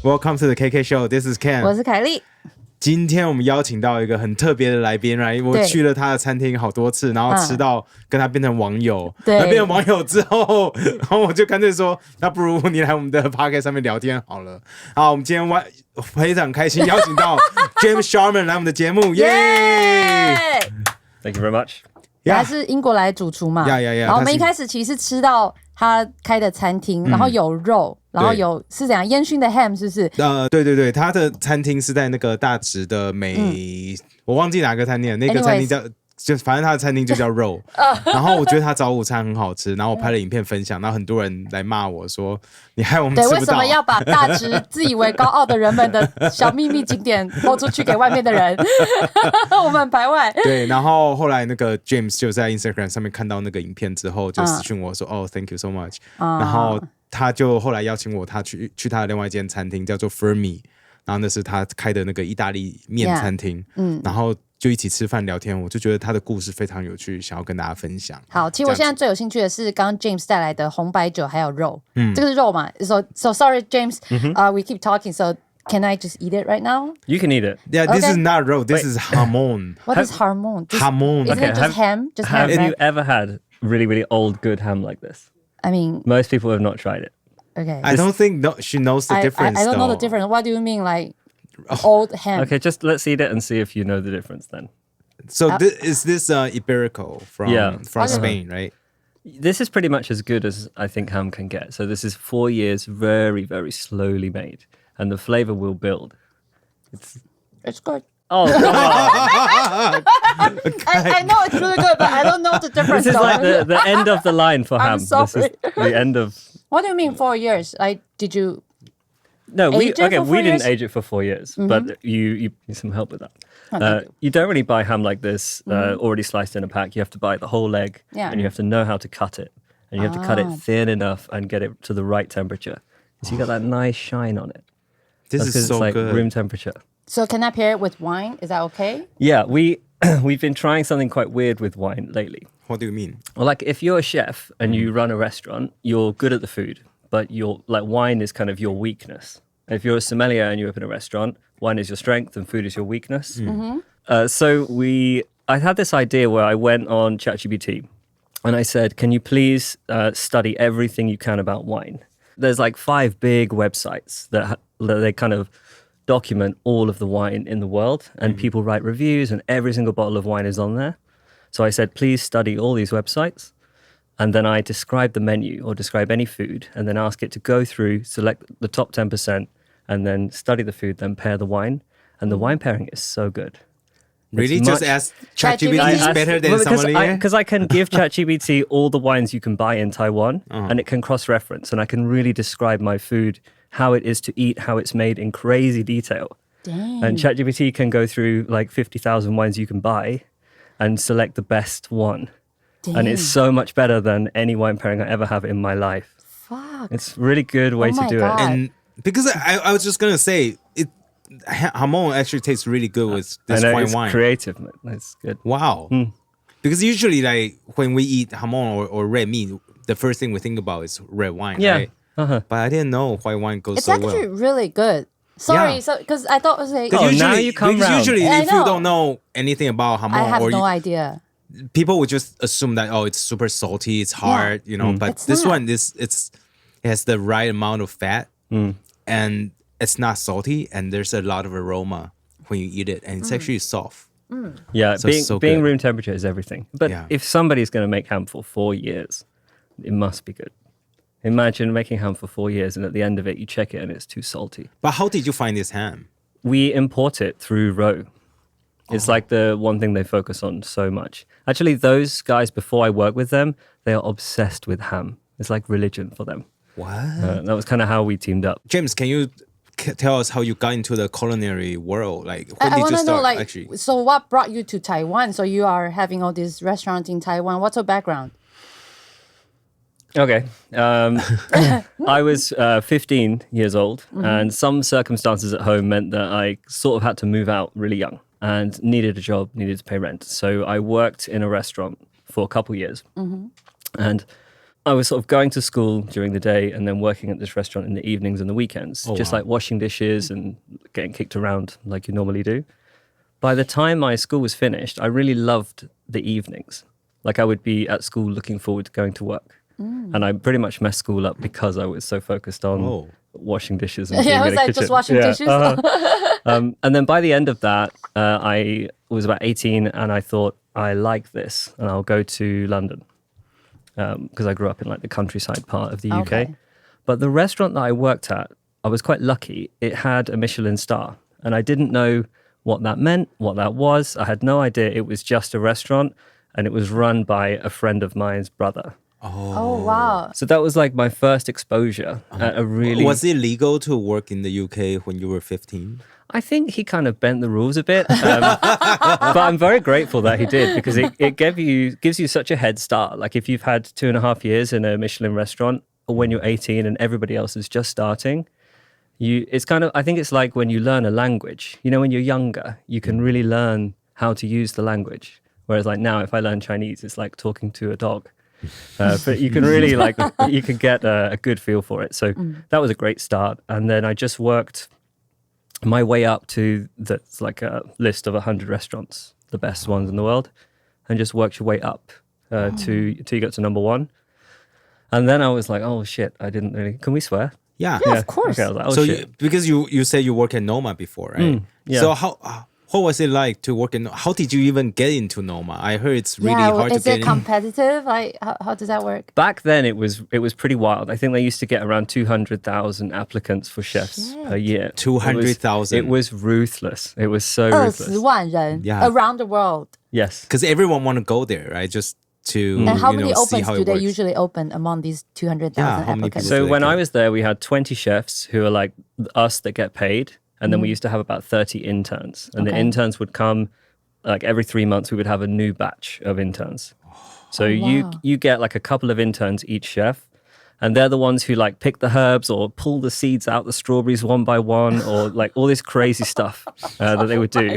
Welcome to the KK Show. This is Ken. 我是凯莉。今天我们邀请到一个很特别的来宾来，我去了他的餐厅好多次，然后吃到跟他变成网友。那变成网友之后，然后我就干脆说，那不如你来我们的 podcast 上面聊天好了。好，我们今天非常开心邀请到 James Sharman 来我们的节目，耶 ！Thank you very much. 他是英国来主厨嘛，然后我们一开始其实吃到他开的餐厅，然后有肉，然后有是怎样烟熏的 ham 是不是？对，他的餐厅是在那个大直的我忘记哪个餐厅了，那个餐厅叫。就反正他的餐厅就叫肉，然后我觉得他早午餐很好吃，然后我拍了影片分享，然后很多人来骂我说你害我们吃不到。对，为什么要把大直自以为高傲的人们的小秘密景点播出去给外面的人？我们很排外。对，然后后来那个 James 就在 Instagram 上面看到那个影片之后，就私讯我说thank you so much，然后他就后来邀请我，他去他的另外一间餐厅叫做 FREEst， 然后那是他开的那个意大利面餐厅，然后就一起吃饭聊天，我就觉得他的故事非常有趣，想要跟大家分享。好，其实我现在最有兴趣的是刚刚 James 带来的红白酒还有肉，这个是肉嘛 ？So sorry James，we keep talking. So can I just eat it right now? You can eat it. Yeah, this is not roe. This is hamon. What is hamon? Hamon. Isn't it just ham? Just ham. Have you ever had really, really old good ham like this? I mean, most people have not tried it. Okay. I don't think she knows the difference. I don't know the difference. What do you mean, like old ham? Okay, just let's eat it and see if you know the difference then. So is this Ibérico from Spain, right? This is pretty much as good as I think ham can get. So this is 4 years, very, very slowly made, and the flavor will build. It's good. Oh, come on. I know it's really good, but I don't know the difference. This is like the end of the line for ham. I'm sorry. This is the end of... What do you mean 4 years? Did you... No, we didn't years? age it for 4 years, but you need some help with that. You don't really buy ham like this already sliced in a pack. You have to buy the whole leg, and you have to know how to cut it. And you have to cut it thin enough and get it to the right temperature. So you got that nice shine on it. This is so like good. Room temperature. So can I pair it with wine? Is that okay? Yeah, we've been trying something quite weird with wine lately. What do you mean? Well, like if you're a chef and you run a restaurant, you're good at the food, but wine is kind of your weakness. If you're a sommelier and you open a restaurant, wine is your strength and food is your weakness. So I had this idea where I went on ChatGPT and I said, can you please study everything you can about wine? There's like 5 big websites that they kind of document all of the wine in the world, and people write reviews and every single bottle of wine is on there. So I said, please study all these websites. And then I describe the menu or describe any food and then ask it to go through, select the top 10%, and then study the food, then pair the wine. And the wine pairing is so good. Really? Just ask ChatGPT is better than sommelier? Because I can give ChatGPT all the wines you can buy in Taiwan, and it can cross-reference, and I can really describe my food, how it is to eat, how it's made in crazy detail. Dang. And ChatGPT can go through like 50,000 wines you can buy and select the best one. Dang. And it's so much better than any wine pairing I ever have in my life. Fuck. It's a really good way to do God. it. And because I was just going to say, hamon actually tastes really good with this I know, fine it's wine. creative, man. It's good. Wow. Because usually like when we eat hamon or red meat, the first thing we think about is red wine, right? But I didn't know white wine goes so well. It's actually really good. Sorry, so because I thought it was like... now you come round. Usually if you don't know anything about hamon, I have no idea. People would just assume that, it's super salty, it's hard, but It's this not. one, it has the right amount of fat and it's not salty and there's a lot of aroma when you eat it and it's actually soft. Yeah, So being good. room temperature is everything. But if somebody's going to make ham for 4 years, it must be good. Imagine making ham for 4 years and at the end of it, you check it and it's too salty. But how did you find this ham? We import it through Roe. It's like the one thing they focus on so much. Actually, those guys, before I work with them, they are obsessed with ham. It's like religion for them. What? That was kind of how we teamed up. James, can you tell us how you got into the culinary world? Like, when I did want you to start, know, actually? so what brought you to Taiwan? So you are having all these restaurants in Taiwan. What's your background? Okay. I was 15 years old, and some circumstances at home meant that I sort of had to move out really young and needed a job, needed to pay rent. So I worked in a restaurant for a couple years. And I was sort of going to school during the day and then working at this restaurant in the evenings and the weekends, just like washing dishes and getting kicked around like you normally do. By the time my school was finished, I really loved the evenings. Like I would be at school looking forward to going to work. And I pretty much messed school up because I was so focused on washing dishes and being in the kitchen. Just washing dishes. And then by the end of that, I was about 18 and I thought, I like this and I'll go to London. Because I grew up in like the countryside part of the UK. But the restaurant that I worked at, I was quite lucky. It had a Michelin star and I didn't know what that meant, what that was. I had no idea. It was just a restaurant and it was run by a friend of mine's brother. Oh, wow. So that was like my first exposure at a really... Was it legal to work in the UK when you were 15? I think he kind of bent the rules a bit. But I'm very grateful that he did because it gives you such a head start. Like if you've had 2.5 years in a Michelin restaurant or when you're 18 and everybody else is just starting, it's kind of, I think it's like when you learn a language. You know, when you're younger, you can really learn how to use the language. Whereas like now, if I learn Chinese, it's like talking to a dog. But you can really you can get a good feel for it. So that was a great start. And then I just worked my way up to that's like a list of 100 restaurants, the best ones in the world, and just worked your way up till you get to number 1. And then I was like, oh shit, I didn't really, can we swear? Yeah, of course. Okay, I was like, oh so shit. because you said you worked at Noma before, right? Yeah. So what was it like to work in? How did you even get into Noma? I heard it's really hard to is get it competitive? Like, how does that work? Back then, it was pretty wild. I think they used to get around 200,000 applicants for chefs per year. 200,000. It was ruthless. It was so ruthless. 20万人 around the world. Yes. Because everyone want to go there, right? Just to And how many see opens how do it they works. usually open among these 200,000 how many applicants? people So when I was there, we had 20 chefs who are like us that get paid. And then we used to have about 30 interns. And the interns would come, like every 3 months, we would have a new batch of interns. So you get like a couple of interns each chef. And they're the ones who like pick the herbs or pull the seeds out the strawberries one by one or like all this crazy stuff that they would do.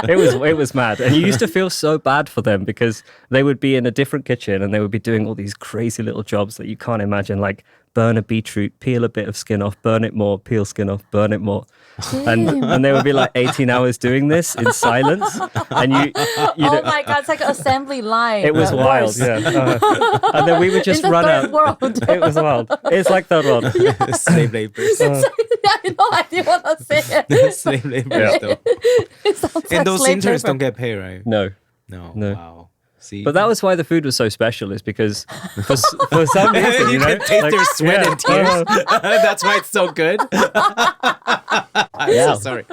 It was mad. And you used to feel so bad for them because they would be in a different kitchen and they would be doing all these crazy little jobs that you can't imagine, like burn a beetroot, peel a bit of skin off, burn it more, peel skin off, burn it more. And they would be like 18 hours doing this in silence. And you oh my God, it's like an assembly line. It was wild, yeah. And then we would just in the run third out. world. It was wild. It's like third world. Slave labor. I had no idea what I was saying. Slave labor Yeah. still. It sounds And like those slave interns labor. don't get paid, right? No. No. Wow. See? But that was why the food was so special, is because for some reason, you can taste their sweat and tears. That's why it's so good. I'm so sorry.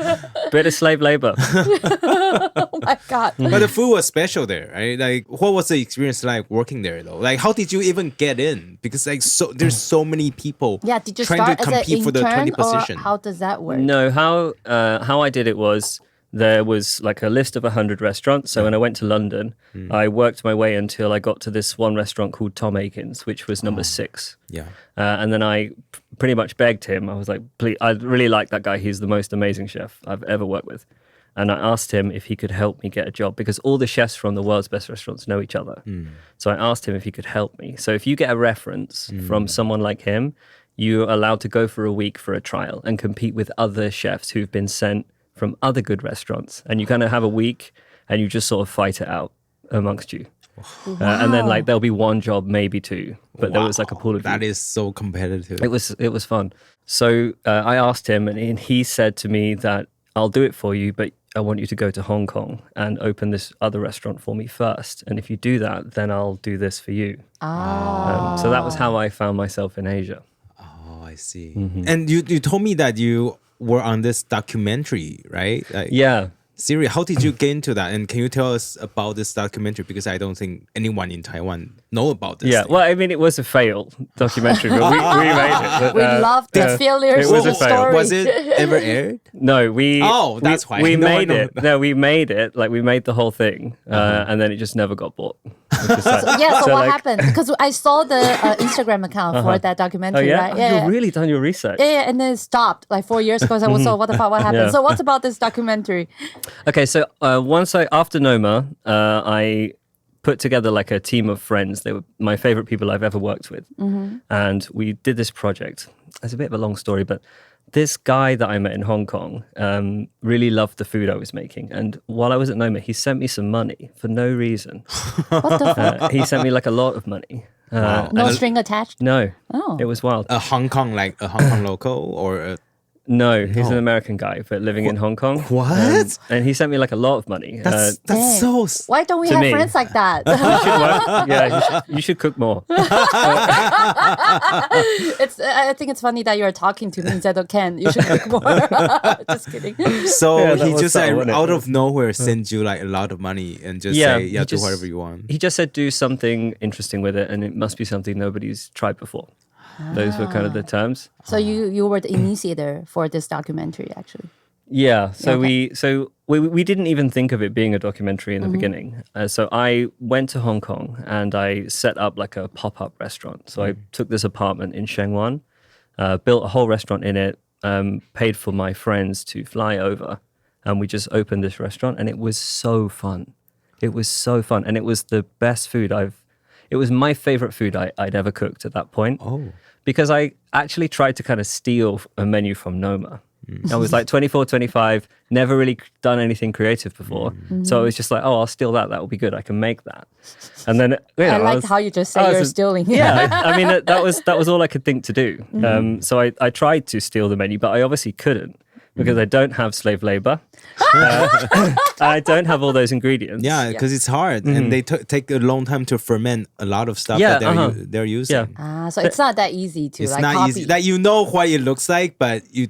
Bit of slave labor. Oh my God. But the food was special there, right? Like, what was the experience like working there, though? Like, how did you even get in? Because like, there's so many people. Yeah, did you trying start to as an compete for the 20 intern or position. how does that work? No, how I did it was there was like a list of 100 restaurants. So when I went to London, I worked my way until I got to this one restaurant called Tom Aiken's, which was number 6. Yeah. And then I pretty much begged him. I was like, please, I really like that guy. He's the most amazing chef I've ever worked with. And I asked him if he could help me get a job because all the chefs from the world's best restaurants know each other. So I asked him if he could help me. So if you get a reference from someone like him, you're allowed to go for a week for a trial and compete with other chefs who've been sent from other good restaurants. And you kind of have a week and you just sort of fight it out amongst you. And then like there'll be one job, maybe 2, but there was like a pool of you. That is so competitive. It was fun. So I asked him and he said to me that I'll do it for you, but I want you to go to Hong Kong and open this other restaurant for me first. And if you do that, then I'll do this for you. So that was how I found myself in Asia. Oh, I see. And you told me that you were on this documentary, right? Like, Yeah. Siri, how did you get into that? And can you tell us about this documentary? Because I don't think anyone in Taiwan know about this. Yeah, thing. well, I mean, it was a fail documentary, but we made it. But, We love the failures it was a fail. story. Was it ever aired? No, that's why. we No, I made know. it. No, we made it. Like we made the whole thing, and then it just never got bought. Which is sad. Yeah, so what like- happened? Because I saw the Instagram account for that Oh documentary, yeah, right? Yeah, you've really done your research. yeah, and then it stopped like 4 years ago. So I was so, what the fuck, what happened? Yeah. So what's about this documentary? Okay, so after Noma, I put together like a team of friends. They were my favorite people I've ever worked with. And we did this project. It's a bit of a long story, but this guy that I met in Hong Kong really loved the food I was making. And while I was at Noma, he sent me some money for no reason. What the fuck? He sent me like a lot of money. No string attached? No. Oh. It was wild. A Hong Kong local or a... No, he's an American guy, but living in Hong Kong. What? And he sent me like a lot of money. That's Dang. so... Why don't we To have me. friends like that? You should cook more. I think it's funny that you're talking to me instead of Ken. You should cook more. Just kidding. So Yeah, that he was just subtle, wasn't it? out of nowhere sends you like a lot of money and just say, yeah, do whatever you want. He just said do something interesting with it, and it must be something nobody's tried before. Those were kind of the terms. So you were the initiator for this documentary, actually. Yeah. So Okay. we didn't even think of it being a documentary in the beginning. So I went to Hong Kong and I set up like a pop-up restaurant. So I took this apartment in Shenyang, built a whole restaurant in it, paid for my friends to fly over, and we just opened this restaurant, and it was so fun. It was so fun, and it was the best food it was my favorite food I'd ever cooked at that point. Oh. Because I actually tried to kind of steal a menu from Noma. I was like 24, 25, never really done anything creative before. So I was just like, oh, I'll steal that. That will be good. I can make that. And then I like how you just say you're stealing. Yeah, I mean, that was all I could think to do. So I tried to steal the menu, but I obviously couldn't because I don't have slave labor. I don't have all those ingredients. Yeah, because it's hard and they take a long time to ferment a lot of stuff that they're using. Yeah. So it's not that easy to It's like not copy. easy. Like you know what it looks like, but you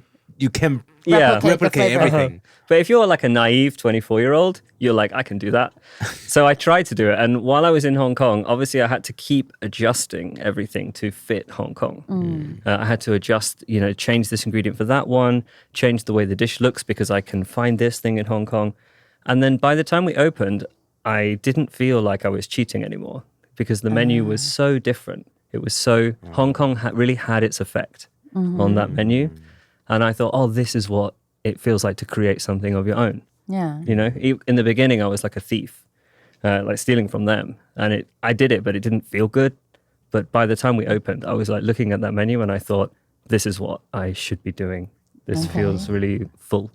can replicate the everything. But if you're like a naive 24-year-old, you're like, I can do that. So I tried to do it. And while I was in Hong Kong, obviously I had to keep adjusting everything to fit Hong Kong. I had to adjust, change this ingredient for that one, change the way the dish looks because I can find this thing in Hong Kong. And then by the time we opened, I didn't feel like I was cheating anymore because the menu was so different. It was so, Hong Kong really had its effect on that menu. And I thought, oh, this is what it feels like to create something of your own. Yeah. In the beginning, I was like a thief, like stealing from them. And I did it, but it didn't feel good. But by the time we opened, I was like looking at that menu and I thought, this is what I should be doing. This feels really full.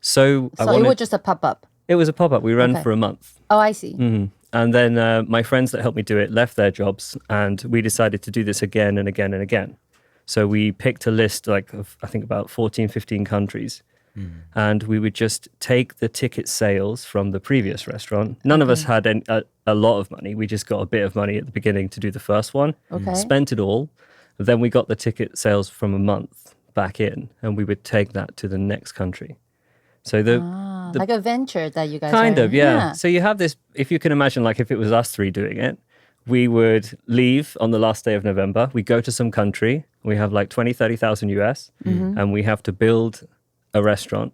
So it was just a pop-up. It was a pop-up. We ran for a month. Oh, I see. And then my friends that helped me do it left their jobs and we decided to do this again and again and again. So we picked a list of, I think, about 14, 15 countries. And we would just take the ticket sales from the previous restaurant. None of us had a lot of money. We just got a bit of money at the beginning to do the first one. Okay. Spent it all. Then we got the ticket sales from a month back in. And we would take that to the next country. So like a venture that you guys kind are, of, yeah. So you have this, if you can imagine, like if it was us three doing it, we would leave on the last day of November. We go to some country. We have like 20, 30,000 US. And we have to build a restaurant,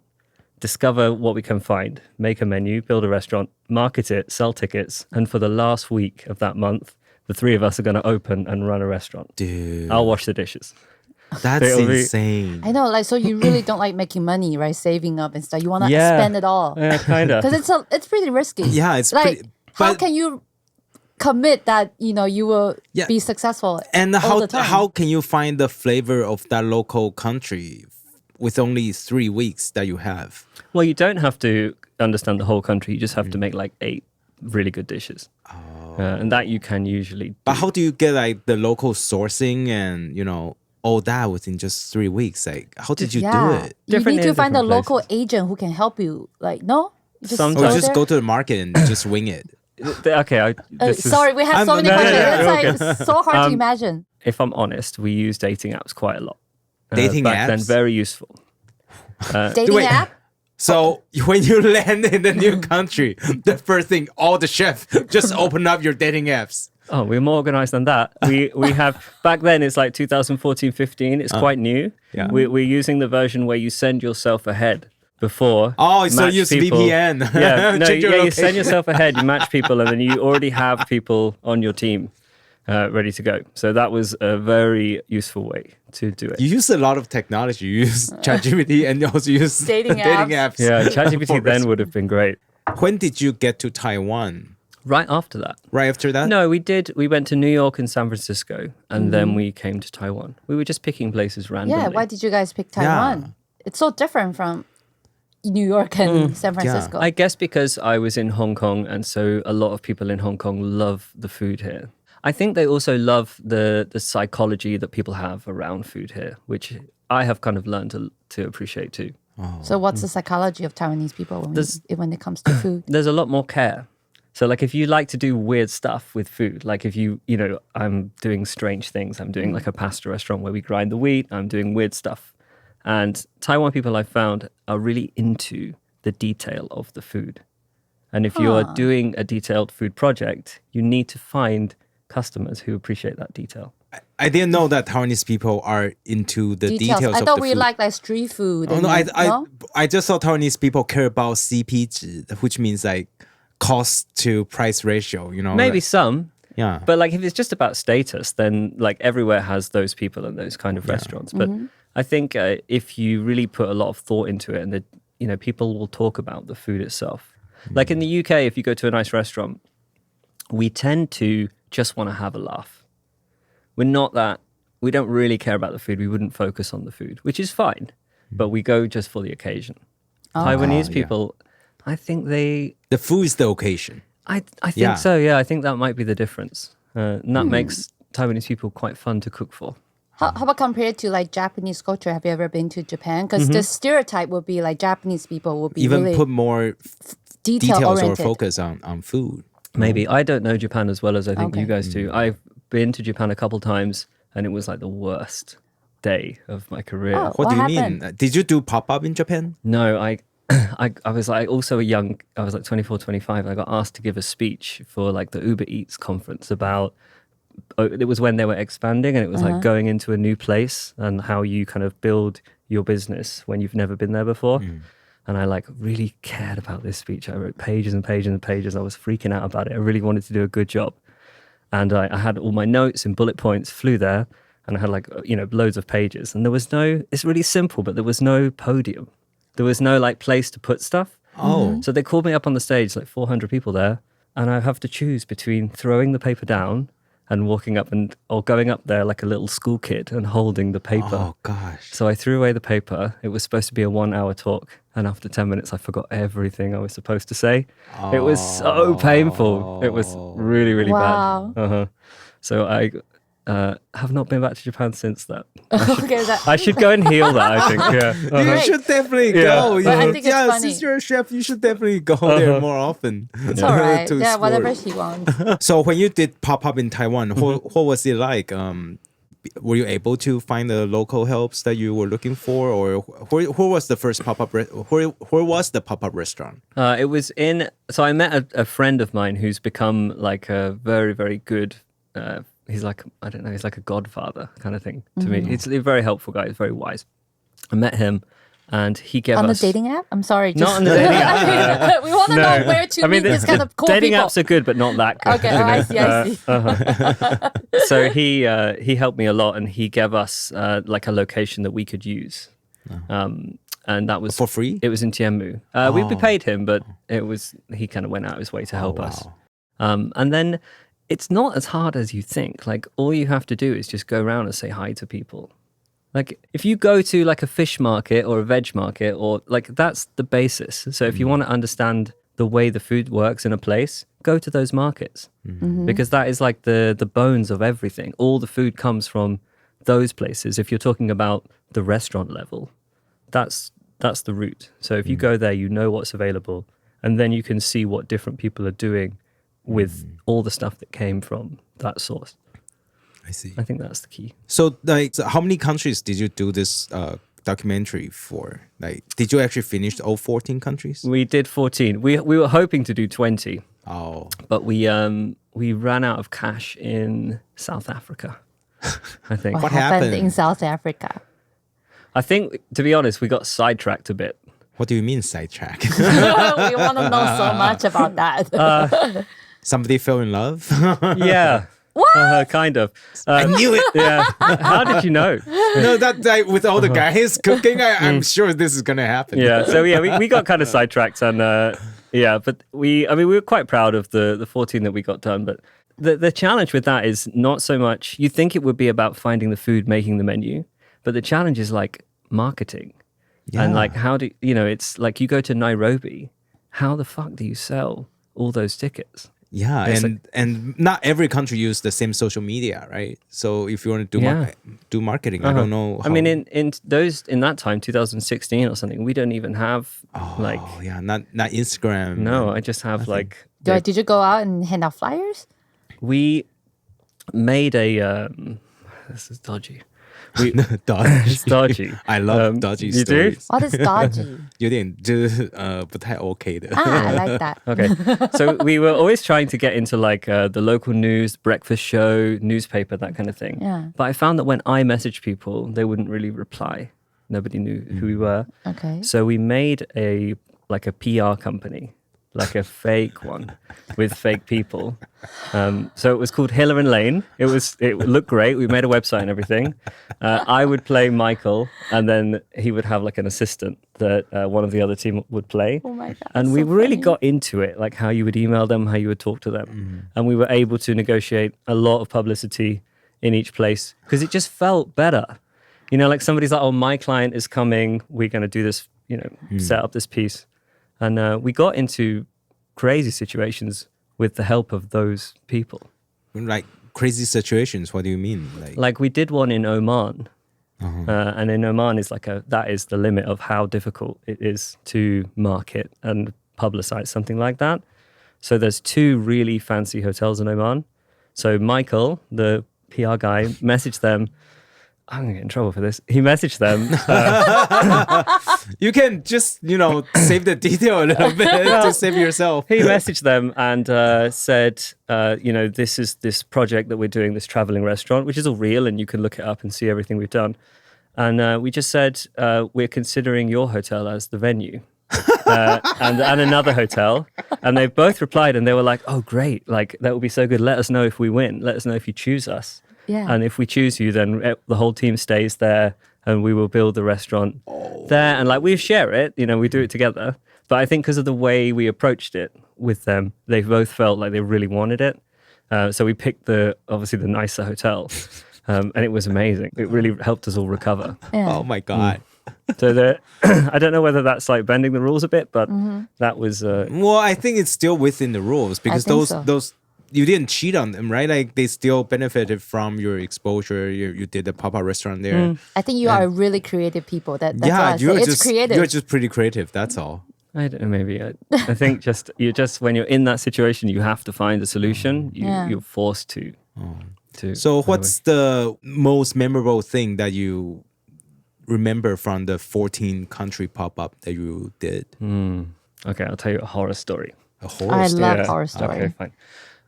discover what we can find, make a menu, build a restaurant, market it, sell tickets. And for the last week of that month, the three of us are going to open and run a restaurant. Dude. I'll wash the dishes. That's insane. I know, like, so you really don't like making money, right? Saving up and stuff. You want to spend it all. Yeah, kind of. Because it's pretty risky. Yeah, it's like, pretty... how can you commit that, you will be successful and all the time? how can you find the flavor of that local country with only 3 weeks that you have? Well, you don't have to understand the whole country. You just have to make like 8 really good dishes. And that you can usually do. But how do you get like the local sourcing and, all that within just 3 weeks? Like, how did you do it? You need to find a different local places. agent who can help you. Like, no? You just Sometimes- Or go just there? go to the market and just wing it? Okay, Sorry, we have so many no, no, questions. no, It's like so hard to imagine. If I'm honest, we use dating apps quite a lot. Dating back then, apps? very useful. Dating wait. app? So when you land in the new country, the first thing, all the chefs just open up your dating apps. Oh, we're more organized than that. We have, back then it's like 2014, 15. It's quite new. Yeah. We're using the version where you send yourself ahead before. Oh, so match use people. VPN. Yeah, no, Change your you location. send yourself ahead, you match people, and then you already have people on your team ready to go. So that was a very useful way to do it. You use a lot of technology. You use ChatGPT and you also use Dating apps. Yeah, ChatGPT then would have been great. When did you get to Taiwan? Right after that. Right after that? No, we did. We went to New York and San Francisco, and then we came to Taiwan. We were just picking places randomly. Yeah, why did you guys pick Taiwan? Yeah. It's so different from New York and San Francisco. I guess because I was in Hong Kong, and so a lot of people in Hong Kong love the food here. I think they also love the psychology that people have around food here, which I have kind of learned to appreciate too. So what's the psychology of Taiwanese people when it comes to food? There's a lot more care. So like if you like to do weird stuff with food, like if you know, I'm doing strange things. I'm doing like a pasta restaurant where we grind the wheat. I'm doing weird stuff. And Taiwan people I've found are really into the detail of the food. And if you are doing a detailed food project, you need to find customers who appreciate that detail. I didn't know that Taiwanese people are into the details of the food. I thought we like street food. Oh, no, I just saw Taiwanese people care about CP 值, which means like cost to price ratio, you know. Maybe some. Yeah. But like if it's just about status, then like everywhere has those people and those kind of restaurants. But I think if you really put a lot of thought into it, and you know, people will talk about the food itself. Like in the UK, if you go to a nice restaurant, we tend to just want to have a laugh. We don't really care about the food. We wouldn't focus on the food, which is fine, but we go just for the occasion. Taiwanese people, I think the food is the occasion. I think so, yeah. I think that might be the difference. And that makes Taiwanese people quite fun to cook for. How about compared to like Japanese culture? Have you ever been to Japan? Because the stereotype would be like Japanese people will be even really put more details or focus on food. Maybe. I don't know Japan as well as I think you guys do. I've been to Japan a couple times and it was like the worst day of my career. Oh, What do you happened? mean? Did you do pop-up in Japan? No, I was like also I was like 24, 25. I got asked to give a speech for like the Uber Eats conference about, it was when they were expanding and it was like going into a new place and how you kind of build your business when you've never been there before. And I like really cared about this speech. I wrote pages and pages and pages. I was freaking out about it. I really wanted to do a good job. And I had all my notes and bullet points, flew there, and I had like, you know, loads of pages. And there was it's really simple, but there was no podium. There was no like place to put stuff. So they called me up on the stage, like 400 people there. And I have to choose between throwing the paper down and walking up or going up there like a little school kid and holding the paper. Oh, gosh. So I threw away the paper. It was supposed to be a 1-hour talk. And after 10 minutes, I forgot everything I was supposed to say. It was so painful. It was really, really bad. So I have not been back to Japan since that. I should go and heal that, I think. Yeah. You should definitely go. But I think it's funny. Since you're a chef, you should definitely go there more often. It's all right. Yeah, whatever she wants. So when you did pop-up in Taiwan, what was it like? Were you able to find the local helps that you were looking for, or where was the first pop-up? Where was the pop-up restaurant? It was so I met a friend of mine who's become like a very, very good, he's like, I don't know, he's like a godfather kind of thing to me. He's a very helpful guy, he's very wise. I met him and he gave us... On the dating app? I'm sorry. Not on the dating app. We want to know where to meet this kind of cool dating people. Apps are good, but not that good. Okay, I see. So he helped me a lot and he gave us like a location that we could use. And that was... For free? It was in Tianmu. We paid him, but he kind of went out of his way to help us. And then it's not as hard as you think. Like all you have to do is just go around and say hi to people. Like if you go to like a fish market or a veg market or like that's the basis. So if you want to understand the way the food works in a place, go to those markets because that is like the bones of everything. All the food comes from those places. If you're talking about the restaurant level, that's the root. So if you go there, you know what's available and then you can see what different people are doing with all the stuff that came from that source. I see. I think that's the key. So, how many countries did you do this documentary for? Like, did you actually finish all 14 countries? We did 14. We were hoping to do 20. Oh. But we ran out of cash in South Africa, I think. What happened in South Africa? I think, to be honest, we got sidetracked a bit. What do you mean sidetrack? We want to know so much about that. Somebody fell in love? Yeah. What? Kind of. I knew it. Yeah. How did you know? No, that with all the guys cooking, I'm sure this is going to happen. Yeah. So yeah, we got kind of sidetracked and Yeah, but we were quite proud of the 14 that we got done. But the challenge with that is not so much, you think it would be about finding the food, making the menu, but the challenge is like marketing. Yeah. And like, how do, it's like you go to Nairobi, how the fuck do you sell all those tickets? Yeah, and not every country use the same social media, right? So if you want to do marketing, I don't know. I mean, in that time, 2016 or something, we don't even have not Instagram. No, I just have like. Did you go out and hand out flyers? We made a. This is dodgy. Dodgy. Dodgy. I love dodgy you stories. Do? What is dodgy? 有点就是不太 OK 的。I like that. Okay, so we were always trying to get into like the local news, breakfast show, newspaper, that kind of thing. Yeah. But I found that when I messaged people, they wouldn't really reply. Nobody knew who we were. Okay. So we made a PR company, like a fake one with fake people. So it was called Hiller and Lane. It looked great. We made a website and everything. I would play Michael, and then he would have like an assistant that one of the other team would play. Oh my God. And we really got into it, like how you would email them, how you would talk to them. Mm-hmm. And we were able to negotiate a lot of publicity in each place because it just felt better. Like somebody's like, oh, my client is coming. We're going to do this, set up this piece. And we got into crazy situations with the help of those people. Like crazy situations, what do you mean? Like we did one in Oman. And in Oman that is the limit of how difficult it is to market and publicize something like that. So there's 2 really fancy hotels in Oman. So Michael, the PR guy, messaged them. I'm going to get in trouble for this. He messaged them. You can just, save the detail a little bit to save yourself. He messaged them and said, this is this project that we're doing, this traveling restaurant, which is all real and you can look it up and see everything we've done. And we just said, we're considering your hotel as the venue. And another hotel. And they both replied and they were like, oh, great. Like, that would be so good. Let us know if we win. Let us know if you choose us. Yeah. And if we choose you, then the whole team stays there and we will build the restaurant there. And like we share it, we do it together. But I think because of the way we approached it with them, they both felt like they really wanted it. So we picked obviously the nicer hotel. And it was amazing. It really helped us all recover. Yeah. Oh my God. So I don't know whether that's like bending the rules a bit, but that was... well, I think it's still within the rules because those you didn't cheat on them, right? Like they still benefited from your exposure. You did the pop-up restaurant there. I think you are really creative people. That's it's creative. You're just pretty creative. That's all. I don't know, maybe. I think when you're in that situation, you have to find a solution. You're forced to. So what's the most memorable thing that you remember from the 14 country pop-up that you did? Okay, I'll tell you a horror story. A horror story? I love horror story. Okay, fine.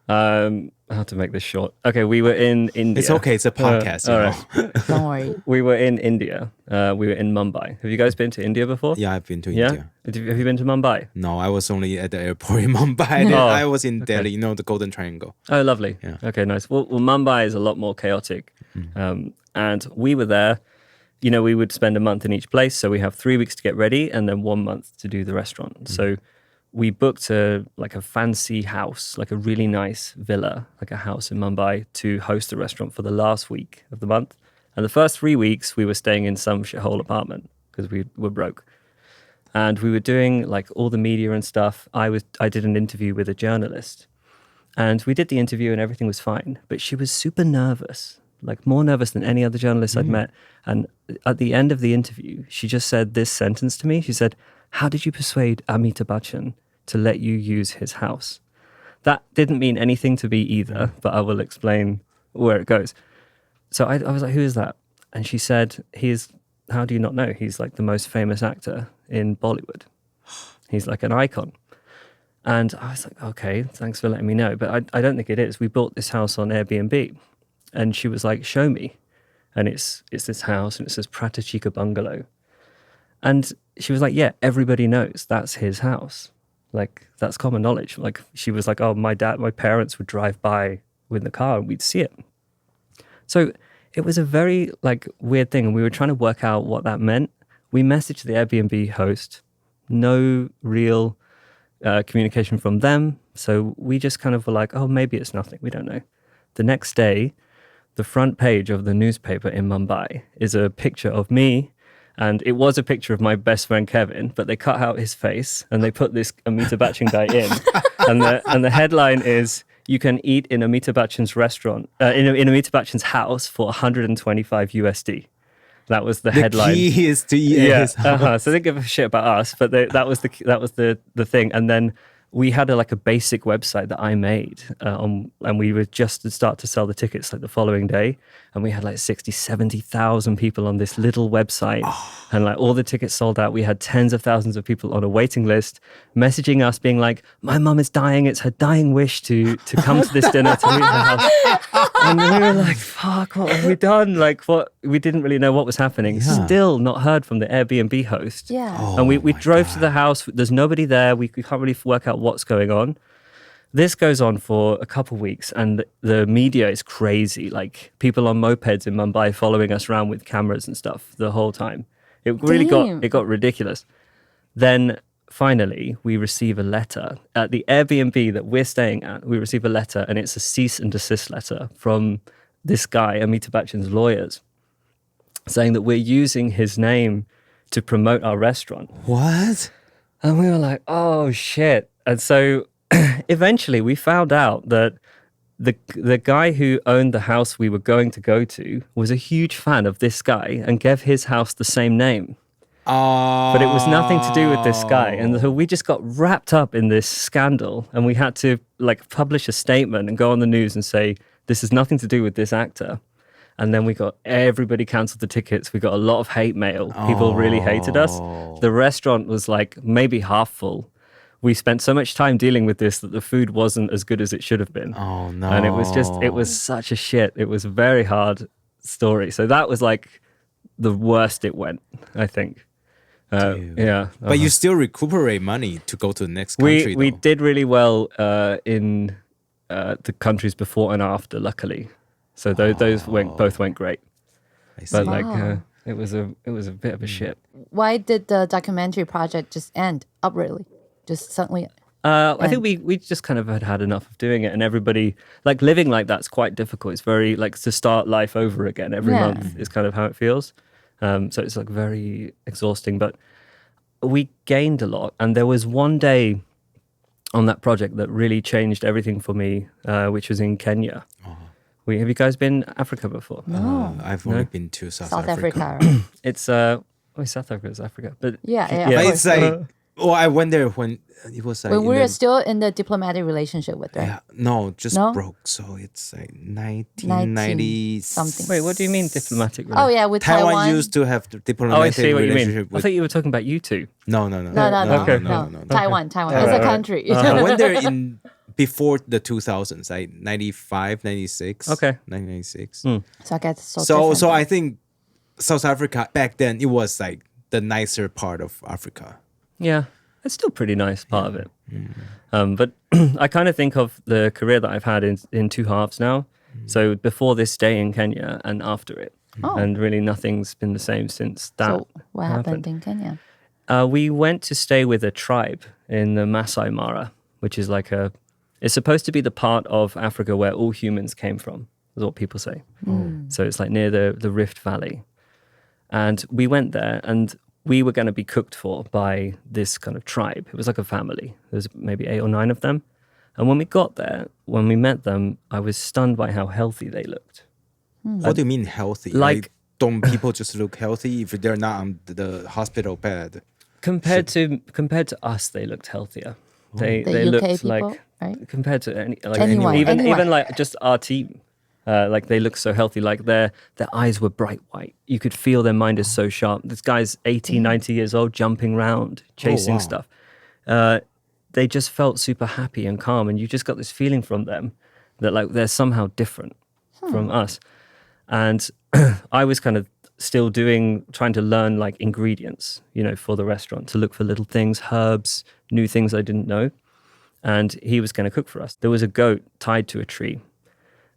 I have to make this short. Okay, we were in India. It's okay. It's a podcast. All right. Don't worry. We were in India. We were in Mumbai. Have you guys been to India before? Yeah, I've been to India. Have you been to Mumbai? No, I was only at the airport in Mumbai. I was in Delhi, the Golden Triangle. Oh, lovely. Yeah. Okay, nice. Well, Mumbai is a lot more chaotic. And we were there. We would spend a month in each place. So we have 3 weeks to get ready and then 1 month to do the restaurant. So we booked a fancy house, like a really nice villa, like a house in Mumbai to host the restaurant for the last week of the month. And the first 3 weeks we were staying in some shithole apartment because we were broke. And we were doing like all the media and stuff. I did an interview with a journalist and we did the interview and everything was fine. But she was super nervous, like more nervous than any other journalist I'd met. And at the end of the interview, she just said this sentence to me. She said, "How did you persuade Amitabh Bachchan to let you use his house?" That didn't mean anything to me either, but I will explain where it goes. So I was like, who is that? And she said, how do you not know? He's like the most famous actor in Bollywood. He's like an icon. And I was like, okay, thanks for letting me know. But I don't think it is. We bought this house on Airbnb. And she was like, show me. And it's this house and it says Pratachika Bungalow. And she was like, yeah, everybody knows that's his house. Like, that's common knowledge. Like, she was like, oh, my parents would drive by with the car and we'd see it. So it was a very, weird thing. And we were trying to work out what that meant. We messaged the Airbnb host. No real communication from them. So we just kind of were like, oh, maybe it's nothing. We don't know. The next day, the front page of the newspaper in Mumbai is a picture of me. And it was a picture of my best friend Kevin, but they cut out his face and they put this Amitabh Bachchan guy in. and the headline is, you can eat in Amitabh Bachchan's restaurant, in Amitabh Bachchan's house for 125 USD. That was the headline. The key is to eat at his house. So they give a shit about us, but that was the thing. And then we had a basic website that I made, and we would just start to sell the tickets the following day. And we had 60, 70,000 people on this little website. And all the tickets sold out. We had tens of thousands of people on a waiting list messaging us being like, my mum is dying. It's her dying wish to come to this dinner to meet her house. And we were like, fuck, what have we done? What? We didn't really know what was happening. Yeah. Still not heard from the Airbnb host. Yeah. And we drove to the house. There's nobody there. We can't really work out what's going on. This goes on for a couple of weeks, and the media is crazy. People on mopeds in Mumbai following us around with cameras and stuff the whole time. It really got ridiculous. Then finally, we receive a letter at the Airbnb that we're staying at. We receive a letter, and it's a cease and desist letter from this guy, Amitabh Bachchan's lawyers, saying that we're using his name to promote our restaurant. What? And we were like, oh shit. And so eventually we found out that the guy who owned the house we were going to go to was a huge fan of this guy and gave his house the same name. But it was nothing to do with this guy. And so we just got wrapped up in this scandal, and we had to publish a statement and go on the news and say, this has nothing to do with this actor. And then everybody canceled the tickets. We got a lot of hate mail. People really hated us. The restaurant was maybe half full. We spent so much time dealing with this that the food wasn't as good as it should have been. Oh, no. And it was such a shit. It was a very hard story. So that was the worst it went, I think. Yeah. But you still recuperate money to go to the next country, We did really well in the countries before and after, luckily. So those both went great. I see. But it was a bit of a shit. Why did the documentary project just end abruptly? Just suddenly. I think we just kind of had enough of doing it, and everybody living like that's quite difficult. It's very to start life over again every month is kind of how it feels. So it's very exhausting, but we gained a lot. And there was one day on that project that really changed everything for me, which was in Kenya. Have you guys been to Africa before? No. I've only been to South Africa. It's South Africa is Africa, but yeah. But it's I went there when it was when we were still in the diplomatic relationship with them. Yeah, no, just broke. So it's 1990 something. Wait, what do you mean diplomatic relationship? Oh yeah, with Taiwan used to have diplomatic I see what you mean. relationship I thought you were talking about you two. No. Okay. Taiwan as a country. I went there before the 2000s, 95, 96. Okay. 1996. So I guess so I think South Africa back then, it was the nicer part of Africa. Yeah, it's still pretty nice part of it. But I kind of think of the career that I've had in two halves now. So before this day in Kenya and after it. And really nothing's been the same since that. So what happened in Kenya? We went to stay with a tribe in the Masai Mara, which is it's supposed to be the part of Africa where all humans came from, is what people say. So it's near the Rift Valley. And we went there, and we were going to be cooked for by this kind of tribe. It was like a family. There's maybe 8 or 9 of them. And when we got there, when we met them, I was stunned by how healthy they looked. What do you mean healthy? Don't people just look healthy if they're not on the hospital bed? Compared to us, they looked healthier. They UK looked people, right? Compared to Anyone. even just our team. They look so healthy, their eyes were bright white. You could feel their mind is so sharp. This guy's 80, 90 years old, jumping around, chasing stuff. They just felt super happy and calm, and you just got this feeling from them that they're somehow different from us. And I was kind of still trying to learn ingredients, for the restaurant, to look for little things, herbs, new things I didn't know. And he was going to cook for us. There was a goat tied to a tree.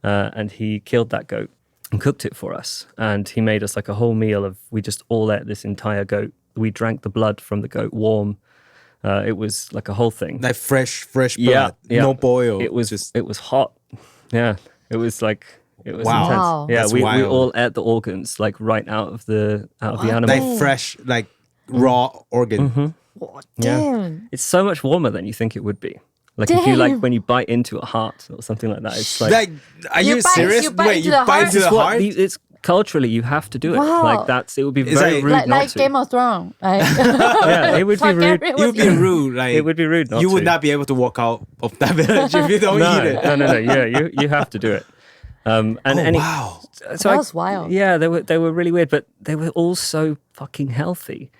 And he killed that goat and cooked it for us. And he made us a whole meal we just all ate this entire goat. We drank the blood from the goat warm. It was like a whole thing. Like fresh blood, no boil. It was hot. Yeah, it was like it was Wow. intense. Wow. Yeah, That's we wild. all ate the organs like right out of the animal. Like fresh, like raw organ. Damn. It's so much warmer than you think it would be. Like if you like when you bite into a heart or something like that. It's like Are you serious? You bite Wait, into you the bite heart? into the heart? it's culturally you have to do it. Wow. Like it would be very rude not like to. Game of Thrones. Right? Yeah, it would be rude. Targaryen It would be rude. Like It would be rude not you to. would not be able to walk out of that village if you don't eat it. No. Yeah, you have to do it. Wow. So That was wild. Yeah, they were really weird, but they were all so fucking healthy.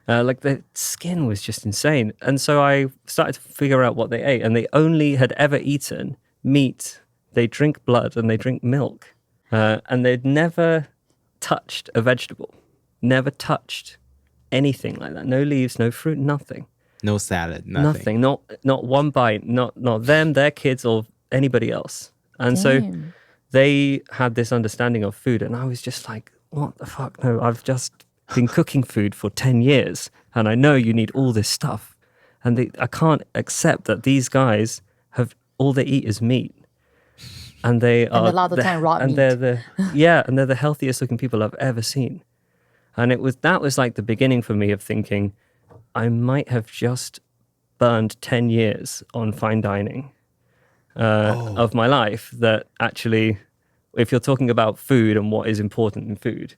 Like their skin was just insane. And so I started to figure out what they ate, and they only had ever eaten meat. They drink blood and they drink milk, and they'd never touched a vegetable, never touched anything like that. No leaves, no fruit, nothing. No salad, nothing. Not one bite. Not them, their kids, or anybody else. And so Damn. they had this understanding of food, and I was just like, what the fuck? No, I've just been cooking food for 10 years, and I know you need all this stuff. And I can't accept that these guys have all they eat is meat. And they are a lot of the time raw and meat. they're the healthiest looking people I've ever seen. And that was like the beginning for me of thinking I might have just burned 10 years on fine dining of my life. That actually, if you're talking about food and what is important in food,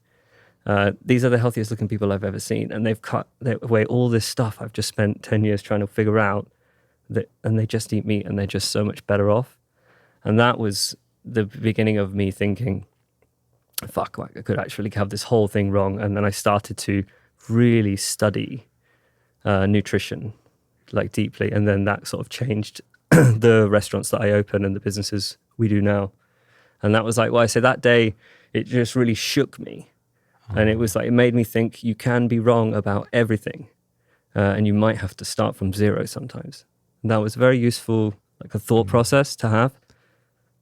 these are the healthiest looking people I've ever seen. And they've cut away all this stuff I've just spent 10 years trying to figure out, and they just eat meat and they're just so much better off. And that was the beginning of me thinking, fuck, I could actually have this whole thing wrong. And then I started to really study nutrition, like deeply. And then that sort of changed the restaurants that I opened and the businesses we do now. And that was like, well, I say that day, it just really shook me. And it was like, it made me think you can be wrong about everything. And you might have to start from zero sometimes. And that was very useful, like a thought process to have.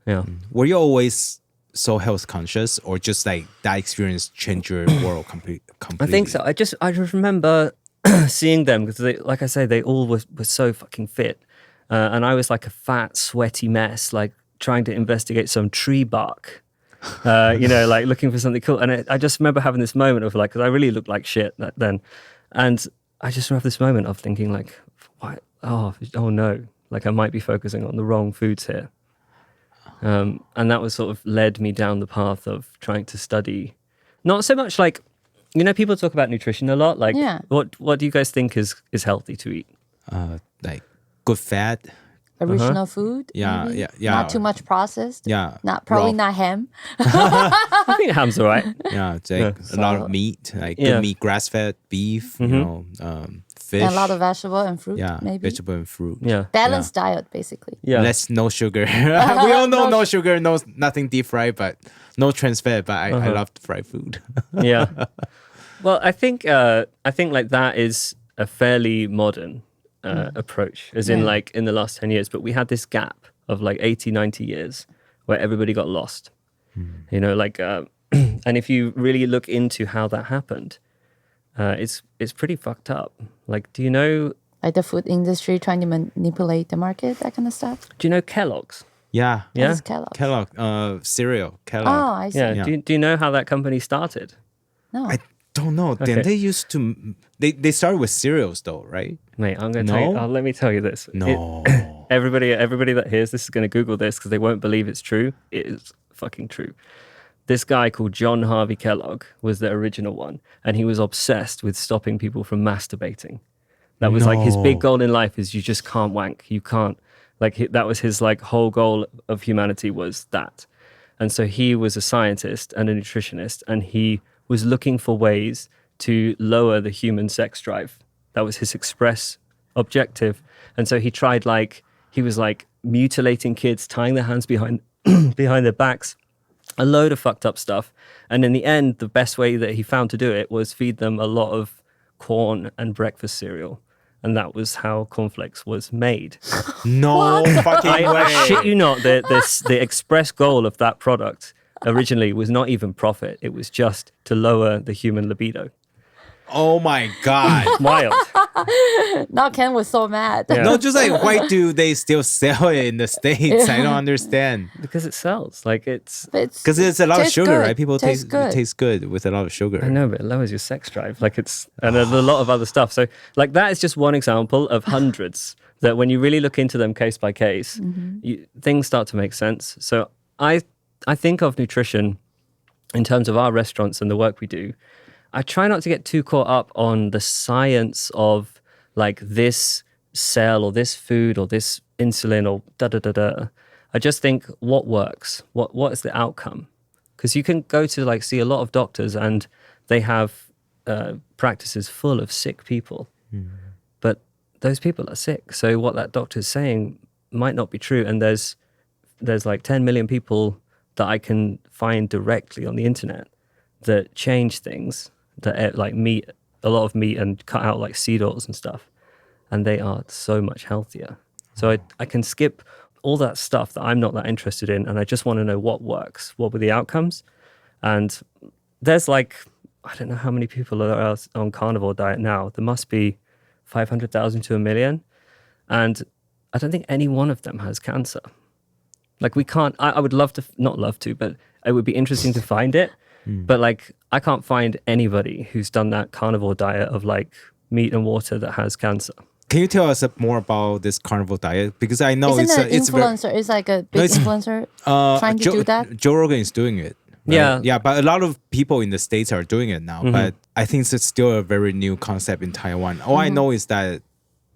Yeah. Were you always so health conscious, or just like that experience changed your world completely? I think so. I just remember seeing them because, like I say, they all were so fucking fit. And I was like a fat, sweaty mess, like trying to investigate some tree bark, like looking for something cool. And I just remember having this moment of like, because I really looked like shit then. And I just remember this moment of thinking like, why? Oh no, like I might be focusing on the wrong foods here. And that was sort of led me down the path of trying to study, not so much like, people talk about nutrition a lot. Like, what do you guys think is healthy to eat? Like good fat. Original food. Yeah, maybe? yeah. Not too much processed. Yeah. Probably Raw. not ham. I think ham's all right. Yeah, it's like a lot of meat, like good meat, grass-fed beef, fish. And a lot of vegetable and fruit. Yeah, maybe. vegetable and fruit. Yeah. Balanced diet, basically. Yeah. Less, no sugar. We all know no sugar, nothing deep fried, but no trans fat. But I love fried food. Yeah. Well, I think like that is a fairly modern approach, as in like in the last 10 years. But we had this gap of like 80, 90 years where everybody got lost. And if you really look into how that happened, it's pretty fucked up. Like, do you know? Like the food industry trying to manipulate the market, that kind of stuff. Do you know Kellogg's? Yeah. What is Kellogg's? Kellogg, cereal. Kellogg. Oh, I see. Yeah. Do you know how that company started? No. I don't know. Then they used to. They started with cereals though, right? Mate, I'm going to tell you. No? Let me tell you this. No. Everybody that hears this is going to Google this because they won't believe it's true. It is fucking true. This guy called John Harvey Kellogg was the original one, and he was obsessed with stopping people from masturbating. That was like his big goal in life is you just can't wank. You can't. Like that was his like whole goal of humanity was that. And so he was a scientist and a nutritionist, and he was looking for ways to lower the human sex drive. That was his express objective. And so he tried he was mutilating kids, tying their hands behind their backs, a load of fucked up stuff. And in the end, the best way that he found to do it was feed them a lot of corn and breakfast cereal. And that was how cornflakes was made. No fucking way. I shit you not, the express goal of that product originally was not even profit. It was just to lower the human libido. Oh my God. Wild. Now Ken was so mad. Yeah. No, just like, why do they still sell it in the States? I don't understand. Because it sells. Like it's... Because it's a lot of sugar, right? People tastes good. taste good with a lot of sugar. I know, but it lowers your sex drive. Like it's... And there's a lot of other stuff. So like that is just one example of hundreds that when you really look into them case by case, things start to make sense. So I think of nutrition in terms of our restaurants and the work we do. I try not to get too caught up on the science of like this cell or this food or this insulin or da-da-da-da. I just think what works, what is the outcome? Because you can go to like see a lot of doctors and they have practices full of sick people. But those people are sick. So what that doctor is saying might not be true. And there's like 10 million people that I can find directly on the internet that change things, that like meat, a lot of meat and cut out like seed oils and stuff. And they are so much healthier. So I can skip all that stuff that I'm not that interested in. And I just want to know what works. What were the outcomes? And there's like, I don't know how many people are on carnivore diet now. There must be 500,000 to 1 million. And I don't think any one of them has cancer. Like we can't, I would love to, not love to, but it would be interesting to find it. But like, I can't find anybody who's done that carnivore diet of like meat and water that has cancer. Can you tell us more about this carnivore diet? Because I know Isn't it's influencer? It's like a big influencer trying to do that. Joe Rogan is doing it. Right? Yeah, but a lot of people in the States are doing it now. But I think it's still a very new concept in Taiwan. All I know is that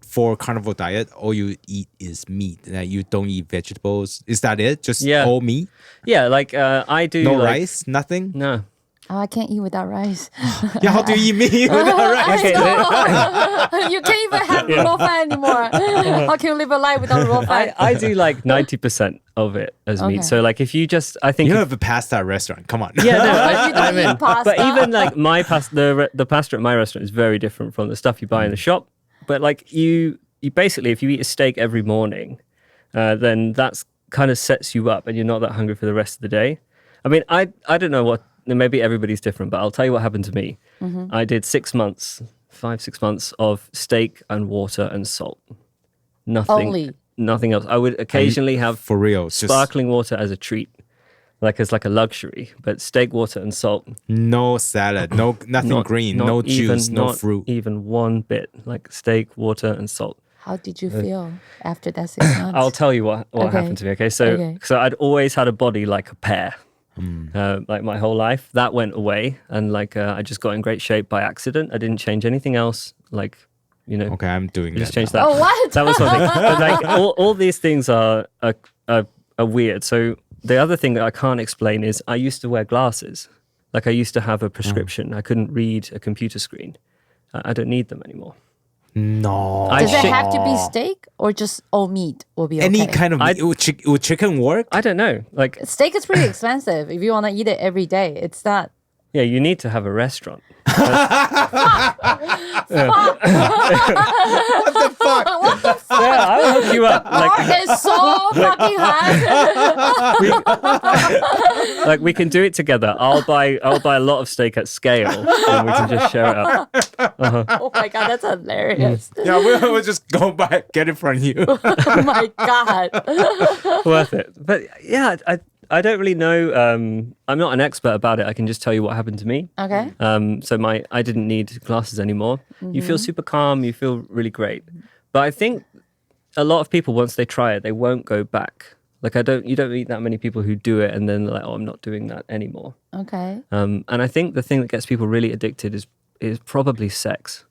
for carnivore diet, all you eat is meat. That you don't eat vegetables. Is that it? Just all meat? Yeah, like I do. No like, rice? Nothing? No. Oh, I can't eat without rice. Yeah, how do you eat meat without rice? You can't even have raw fat anymore. How can you live a life without raw fat? I do like 90% of it as meat. So like if you just, I think... You have a pasta rastron. Come on. Yeah, no, You don't eat pasta. But even like my pasta, the pasta at my restaurant is very different from the stuff you buy in the shop. But like you basically, if you eat a steak every morning, then that's kind of sets you up and you're not that hungry for the rest of the day. I mean, I don't know what, maybe everybody's different, but I'll tell you what happened to me. I did 6 months, 5-6 months of steak and water and salt. Nothing else. I would occasionally have for real sparkling water as a treat, like as like a luxury, but steak, water and salt. No salad, nothing green, no juice, no fruit. Even one bit, like steak, water and salt. How did you feel after that 6 months? I'll tell you what happened to me. Okay, so I'd always had a body like a pear. Like my whole life, that went away, and like I just got in great shape by accident. I didn't change anything else. Like, you know. Okay, I'm doing that. Just change that. Oh, what? That was one thing. But like all these things are weird. So the other thing that I can't explain is I used to wear glasses. Like I used to have a prescription. I couldn't read a computer screen. I don't need them anymore. No. Does it have to be steak or just all meat will be okay? Any kind of meat. Would chicken work? I don't know. Like steak is pretty expensive. If you want to eat it every day, it's not. Yeah, you need to have a restaurant. What the fuck? Yeah, I'll hook you up. Like, it's so fucking hot. Like we can do it together. I'll buy a lot of steak at scale, and we can just share it up. Oh my god, that's hilarious. Yeah, we'll just go buy, get it from you. Oh my god. Worth it. But yeah, I don't really know. I'm not an expert about it. I can just tell you what happened to me. Okay. So I didn't need glasses anymore. You feel super calm. You feel really great. But I think a lot of people, once they try it, they won't go back. Like you don't meet that many people who do it and then they're like, oh, I'm not doing that anymore. Okay. And I think the thing that gets people really addicted is probably sex.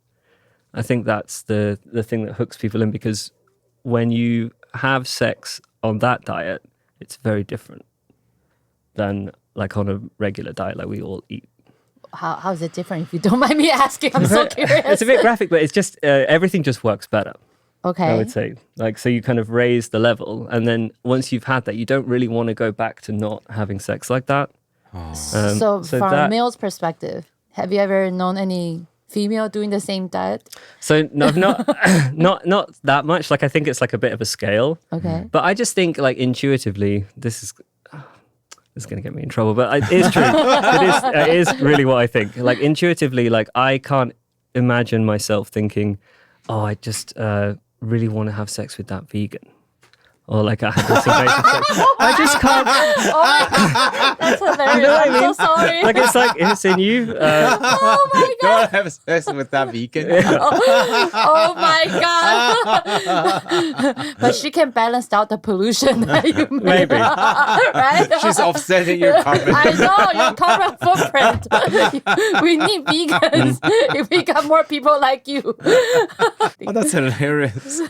I think that's the thing that hooks people in, because when you have sex on that diet, it's very different than like on a regular diet like we all eat. How is it different, if you don't mind me asking? I'm so curious. It's a bit graphic, but it's just everything just works better. Okay. I would say. Like, so you kind of raise the level, and then once you've had that, you don't really want to go back to not having sex like that. So from a male's perspective, have you ever known any female doing the same diet? So no, not that much. Like I think it's like a bit of a scale. Okay. But I just think like intuitively, this is going to get me in trouble, but it is true. It is really what I think. Like intuitively, like I can't imagine myself thinking, oh, I just really want to have sex with that vegan. Or like I had this amazing sex. I just can't. Oh my God. That's hilarious. You know what I mean? I'm so sorry. Like it's in you. Oh my Go God. have sex with that vegan. Oh my God. But she can balance out the pollution that you made. Maybe. Right? She's offsetting your carbon. I know, your carbon footprint. We need vegans if we got more people like you. Oh, that's hilarious.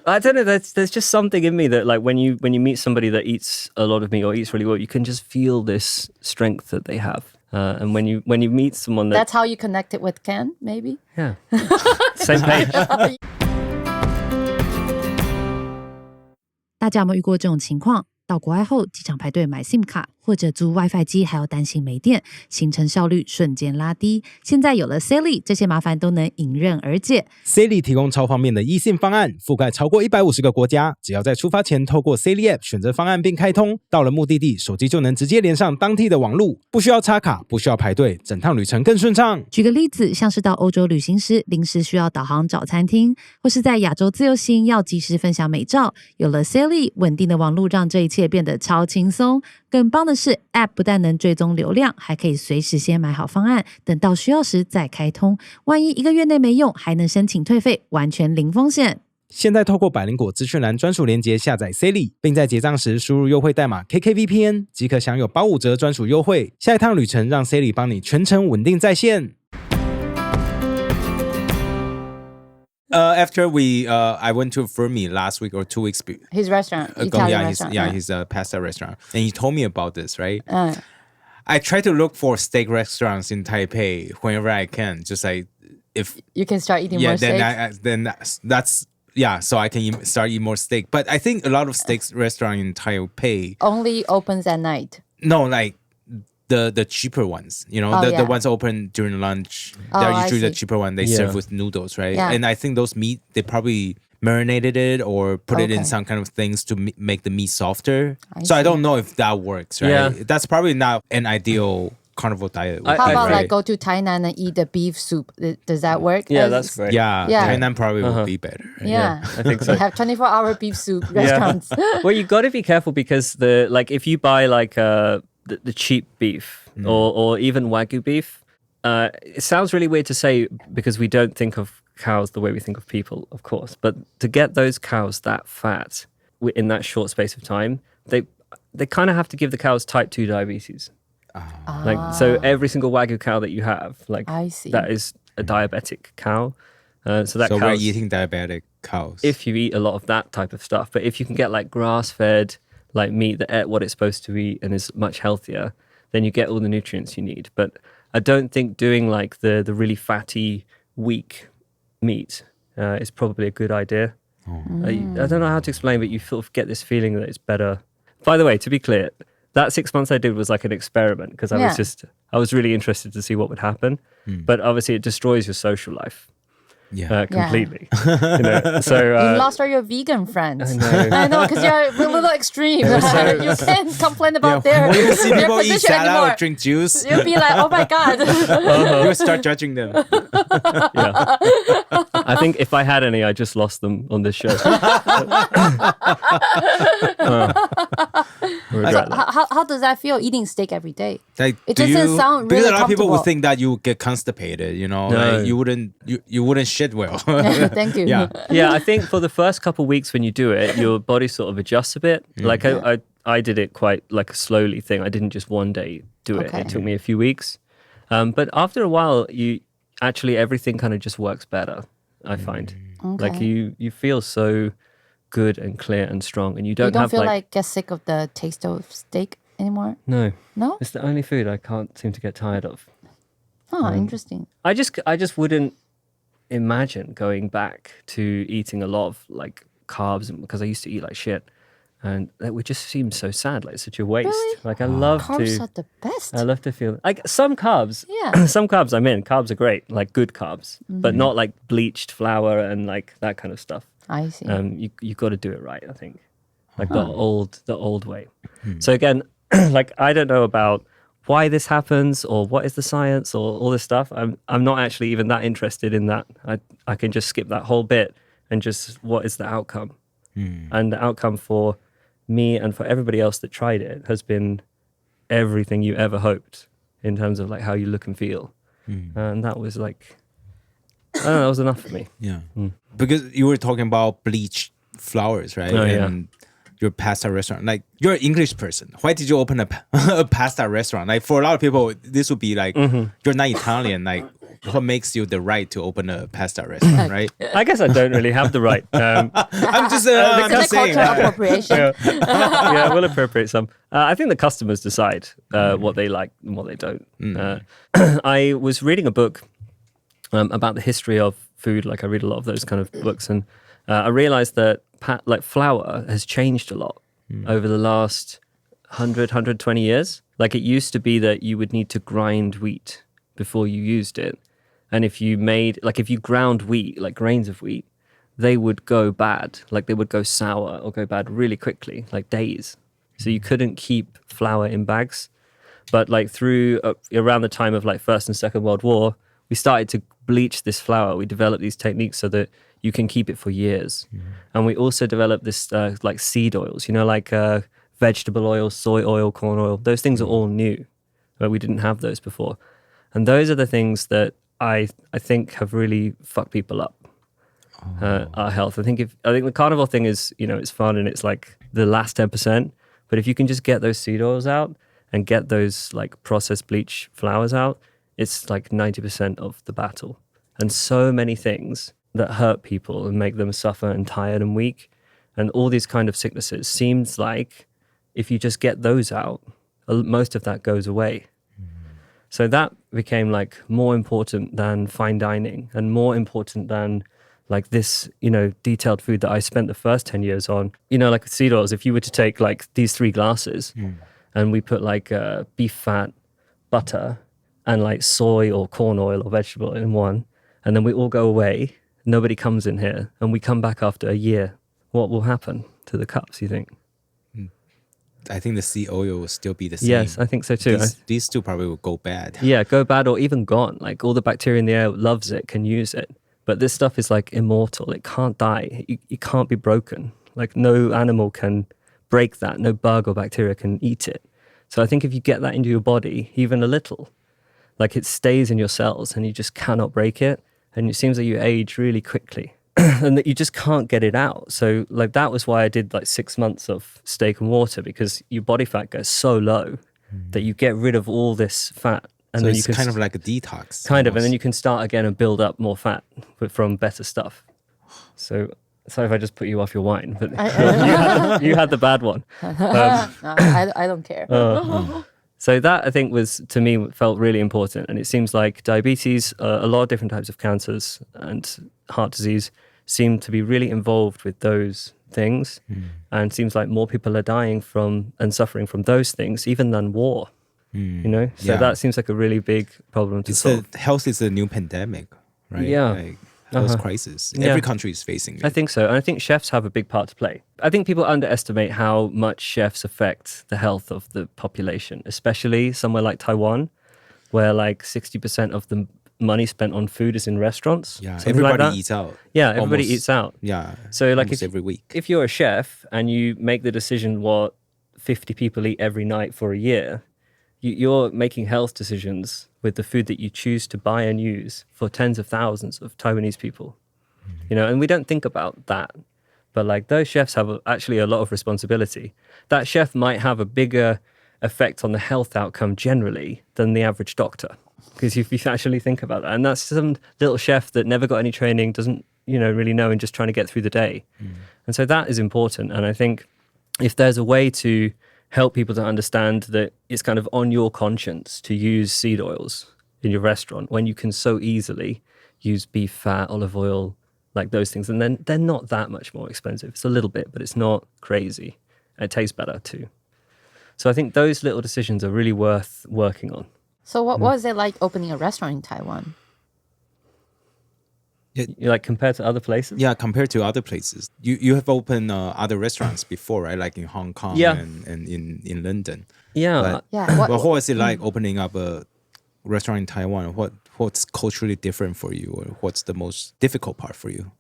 I don't know. There's just something in me that, like, when you meet somebody that eats a lot of meat or eats really well, you can just feel this strength that they have. And when you meet someone That's how you connected with Ken, maybe? yeah, same page. 大家有没有遇过这种情况？到国外后，机场排队买 SIM 卡或者租 WiFi 机，还要担心没电，行程效率瞬间拉低。现在有了 Sally， 这些麻烦都能迎刃而解。Sally 提供超方便的 eSIM 方案，覆盖超过150个国家。只要在出发前透过 Sally App 选择方案并开通，到了目的地，手机就能直接连上当地的网路，不需要插卡，不需要排队，整趟旅程更顺畅。举个例子，像是到欧洲旅行时，临时需要导航找餐厅，或是在亚洲自由行要及时分享美照，有了 Sally， 稳定的网路让这一切变得超轻松。更棒的是 App 不但能追踪流量，还可以随时先买好方案，等到需要时再开通。万一1个月内没用，还能申请退费，完全零风险。现在透过百灵果资讯栏专属连结下载 Sally， 并在结账时输入优惠代码 KKVPN， 即可享有85折专属优惠。下一趟旅程让 Sally 帮你全程稳定在线。After I went to Fermi last week or 2 weeks. His restaurant, Italian restaurant. His pasta restaurant. And he told me about this, right? I try to look for steak restaurants in Taipei whenever I can. Just like if you can start eating more steak. Then that's so I can start eating more steak. But I think a lot of steak restaurants in Taipei only opens at night. No, like the cheaper ones, you know, the ones open during lunch. They're usually the cheaper one. They serve with noodles, right? Yeah. And I think those meat, they probably marinated it or put it in some kind of things to make the meat softer. I don't know if that works, right? Yeah. That's probably not an ideal carnivore diet. How about right? like go to Tainan and eat the beef soup? Does that work? Yeah, that's great. Yeah, Tainan probably would be better. Right? Yeah, I think so. They have 24-hour beef soup restaurants. Well, you got to be careful because if you buy like the cheap beef or even Wagyu beef, it sounds really weird to say because we don't think of cows the way we think of people, of course. But to get those cows that fat in that short space of time, they kind of have to give the cows type 2 diabetes. So every single Wagyu cow that you have, like I see. that is a diabetic cow. So we're eating diabetic cows. If you eat a lot of that type of stuff, but if you can get like grass-fed like meat that ate what it's supposed to eat and is much healthier, then you get all the nutrients you need. But I don't think doing like the really fatty, weak meat is probably a good idea. I don't know how to explain, but you sort of get this feeling that it's better. By the way, to be clear, that 6 months I did was like an experiment because I was really interested to see what would happen. But obviously it destroys your social life. Completely. You know, so you lost all your vegan friends. I know, because you're a little extreme. You can't complain about their when you see people eat position salad anymore. or drink juice, You'll be like, oh my God. you start judging them. Yeah. I think if I had any, I just lost them on this show. How does that feel eating steak every day? Like, It doesn't sound really because a lot of people would comfortable. think that you would get constipated, you know, No. like you wouldn't shit well. Thank you. Yeah, I think for the first couple of weeks when you do it, your body sort of adjusts a bit. Like I did it quite like a slowly thing. I didn't just one day do it. Okay. It took me a few weeks. But after a while, everything kind of just works better, I find. Okay. Like you feel so good and clear and strong, and you don't have feel like get sick of the taste of steak anymore? No. No? It's the only food I can't seem to get tired of. Oh, interesting. I just wouldn't imagine going back to eating a lot of like carbs because I used to eat like shit, and that would just seem so sad, like such a waste. Really? Like I love Carbs to. are the best. I love to feel like some carbs. Yeah. Some carbs I'm in. Carbs are great, like good carbs, but not like bleached flour and like that kind of stuff. I see. You got to do it right, I think, like the old way. So again, like I don't know about why this happens or what is the science or all this stuff. I'm not actually even that interested in that. I can just skip that whole bit and just what is the outcome. And the outcome for me and for everybody else that tried it has been everything you ever hoped in terms of like how you look and feel. And that was like, I don't know, that was enough for me. Yeah. Because you were talking about bleached flowers, right? Oh, and your pasta restaurant. Like, you're an English person. Why did you open a pasta restaurant? Like, for a lot of people, this would be like, you're not Italian. Like, what makes you the right to open a pasta restaurant, right? I guess I don't really have the right. I'm just saying. Cultural appropriation. Yeah, we'll appropriate some. I think the customers decide what they like and what they don't. I was reading a book about the history of food. Like, I read a lot of those kind of books, and I realized that like flour has changed a lot over the last 120 years. Like, it used to be that you would need to grind wheat before you used it. And if you ground wheat, like grains of wheat, they would go bad. Like, they would go sour or go bad really quickly, like days. So you couldn't keep flour in bags. But like through around the time of like First and Second World War, we started to bleach this flour. We developed these techniques so that you can keep it for years. And we also developed this like seed oils, like vegetable oil, soy oil, corn oil. Those things are all new, but we didn't have those before. And those are the things that I think have really fucked people up, our health. I think the carnivore thing is, it's fun and it's like the last 10%. But if you can just get those seed oils out and get those like processed bleach flours out, it's like 90% of the battle. And so many things that hurt people and make them suffer and tired and weak, and all these kind of sicknesses, seems like if you just get those out, most of that goes away. So that became like more important than fine dining and more important than like this, detailed food that I spent the first 10 years on. Like seed oils, if you were to take like these 3 glasses and we put like beef fat, butter, and like soy or corn oil or vegetable in one, and then we all go away, nobody comes in here, and we come back after a year, what will happen to the cups, you think? I think the seed oil will still be the same. Yes, I think so too. These two probably will go bad. Yeah, go bad or even gone. Like all the bacteria in the air loves it, can use it. But this stuff is like immortal. It can't die. It can't be broken. Like no animal can break that. No bug or bacteria can eat it. So I think if you get that into your body, even a little, like it stays in your cells and you just cannot break it. And it seems that you age really quickly. And that you just can't get it out. So like that was why I did like 6 months of steak and water, because your body fat goes so low that you get rid of all this fat. And so then it's you can kind of like a detox. Kind of, and then you can start again and build up more fat from better stuff. So sorry if I just put you off your wine, but you had the bad one. I don't care. So that, I think, was, to me, felt really important. And it seems like diabetes, a lot of different types of cancers and heart disease seem to be really involved with those things. And it seems like more people are dying from and suffering from those things, even than war. So that seems like a really big problem to solve. Health is a new pandemic, right? Yeah. Like, health crisis. Yeah. Every country is facing it. I think so. And I think chefs have a big part to play. I think people underestimate how much chefs affect the health of the population, especially somewhere like Taiwan, where like 60% of the money spent on food is in restaurants. Yeah, everybody eats out. Yeah, everybody eats out. Yeah, so like every week. If you're a chef and you make the decision what 50 people eat every night for a year, you're making health decisions with the food that you choose to buy and use for tens of thousands of Taiwanese people. And we don't think about that. But like those chefs have actually a lot of responsibility. That chef might have a bigger effect on the health outcome generally than the average doctor. Because if you actually think about that, and that's some little chef that never got any training, doesn't, really know, and just trying to get through the day. And so that is important. And I think if there's a way to help people to understand that it's kind of on your conscience to use seed oils in your restaurant when you can so easily use beef fat, olive oil, like those things. And then they're not that much more expensive. It's a little bit, but it's not crazy. It tastes better too. So I think those little decisions are really worth working on. So what was it like opening a restaurant in Taiwan? Like compared to other places? Yeah, compared to other places. You have opened other restaurants before, right? Like in Hong Kong and in London. Yeah. What was it like opening up a restaurant in Taiwan? What's culturally different for you, or what's the most difficult part for you?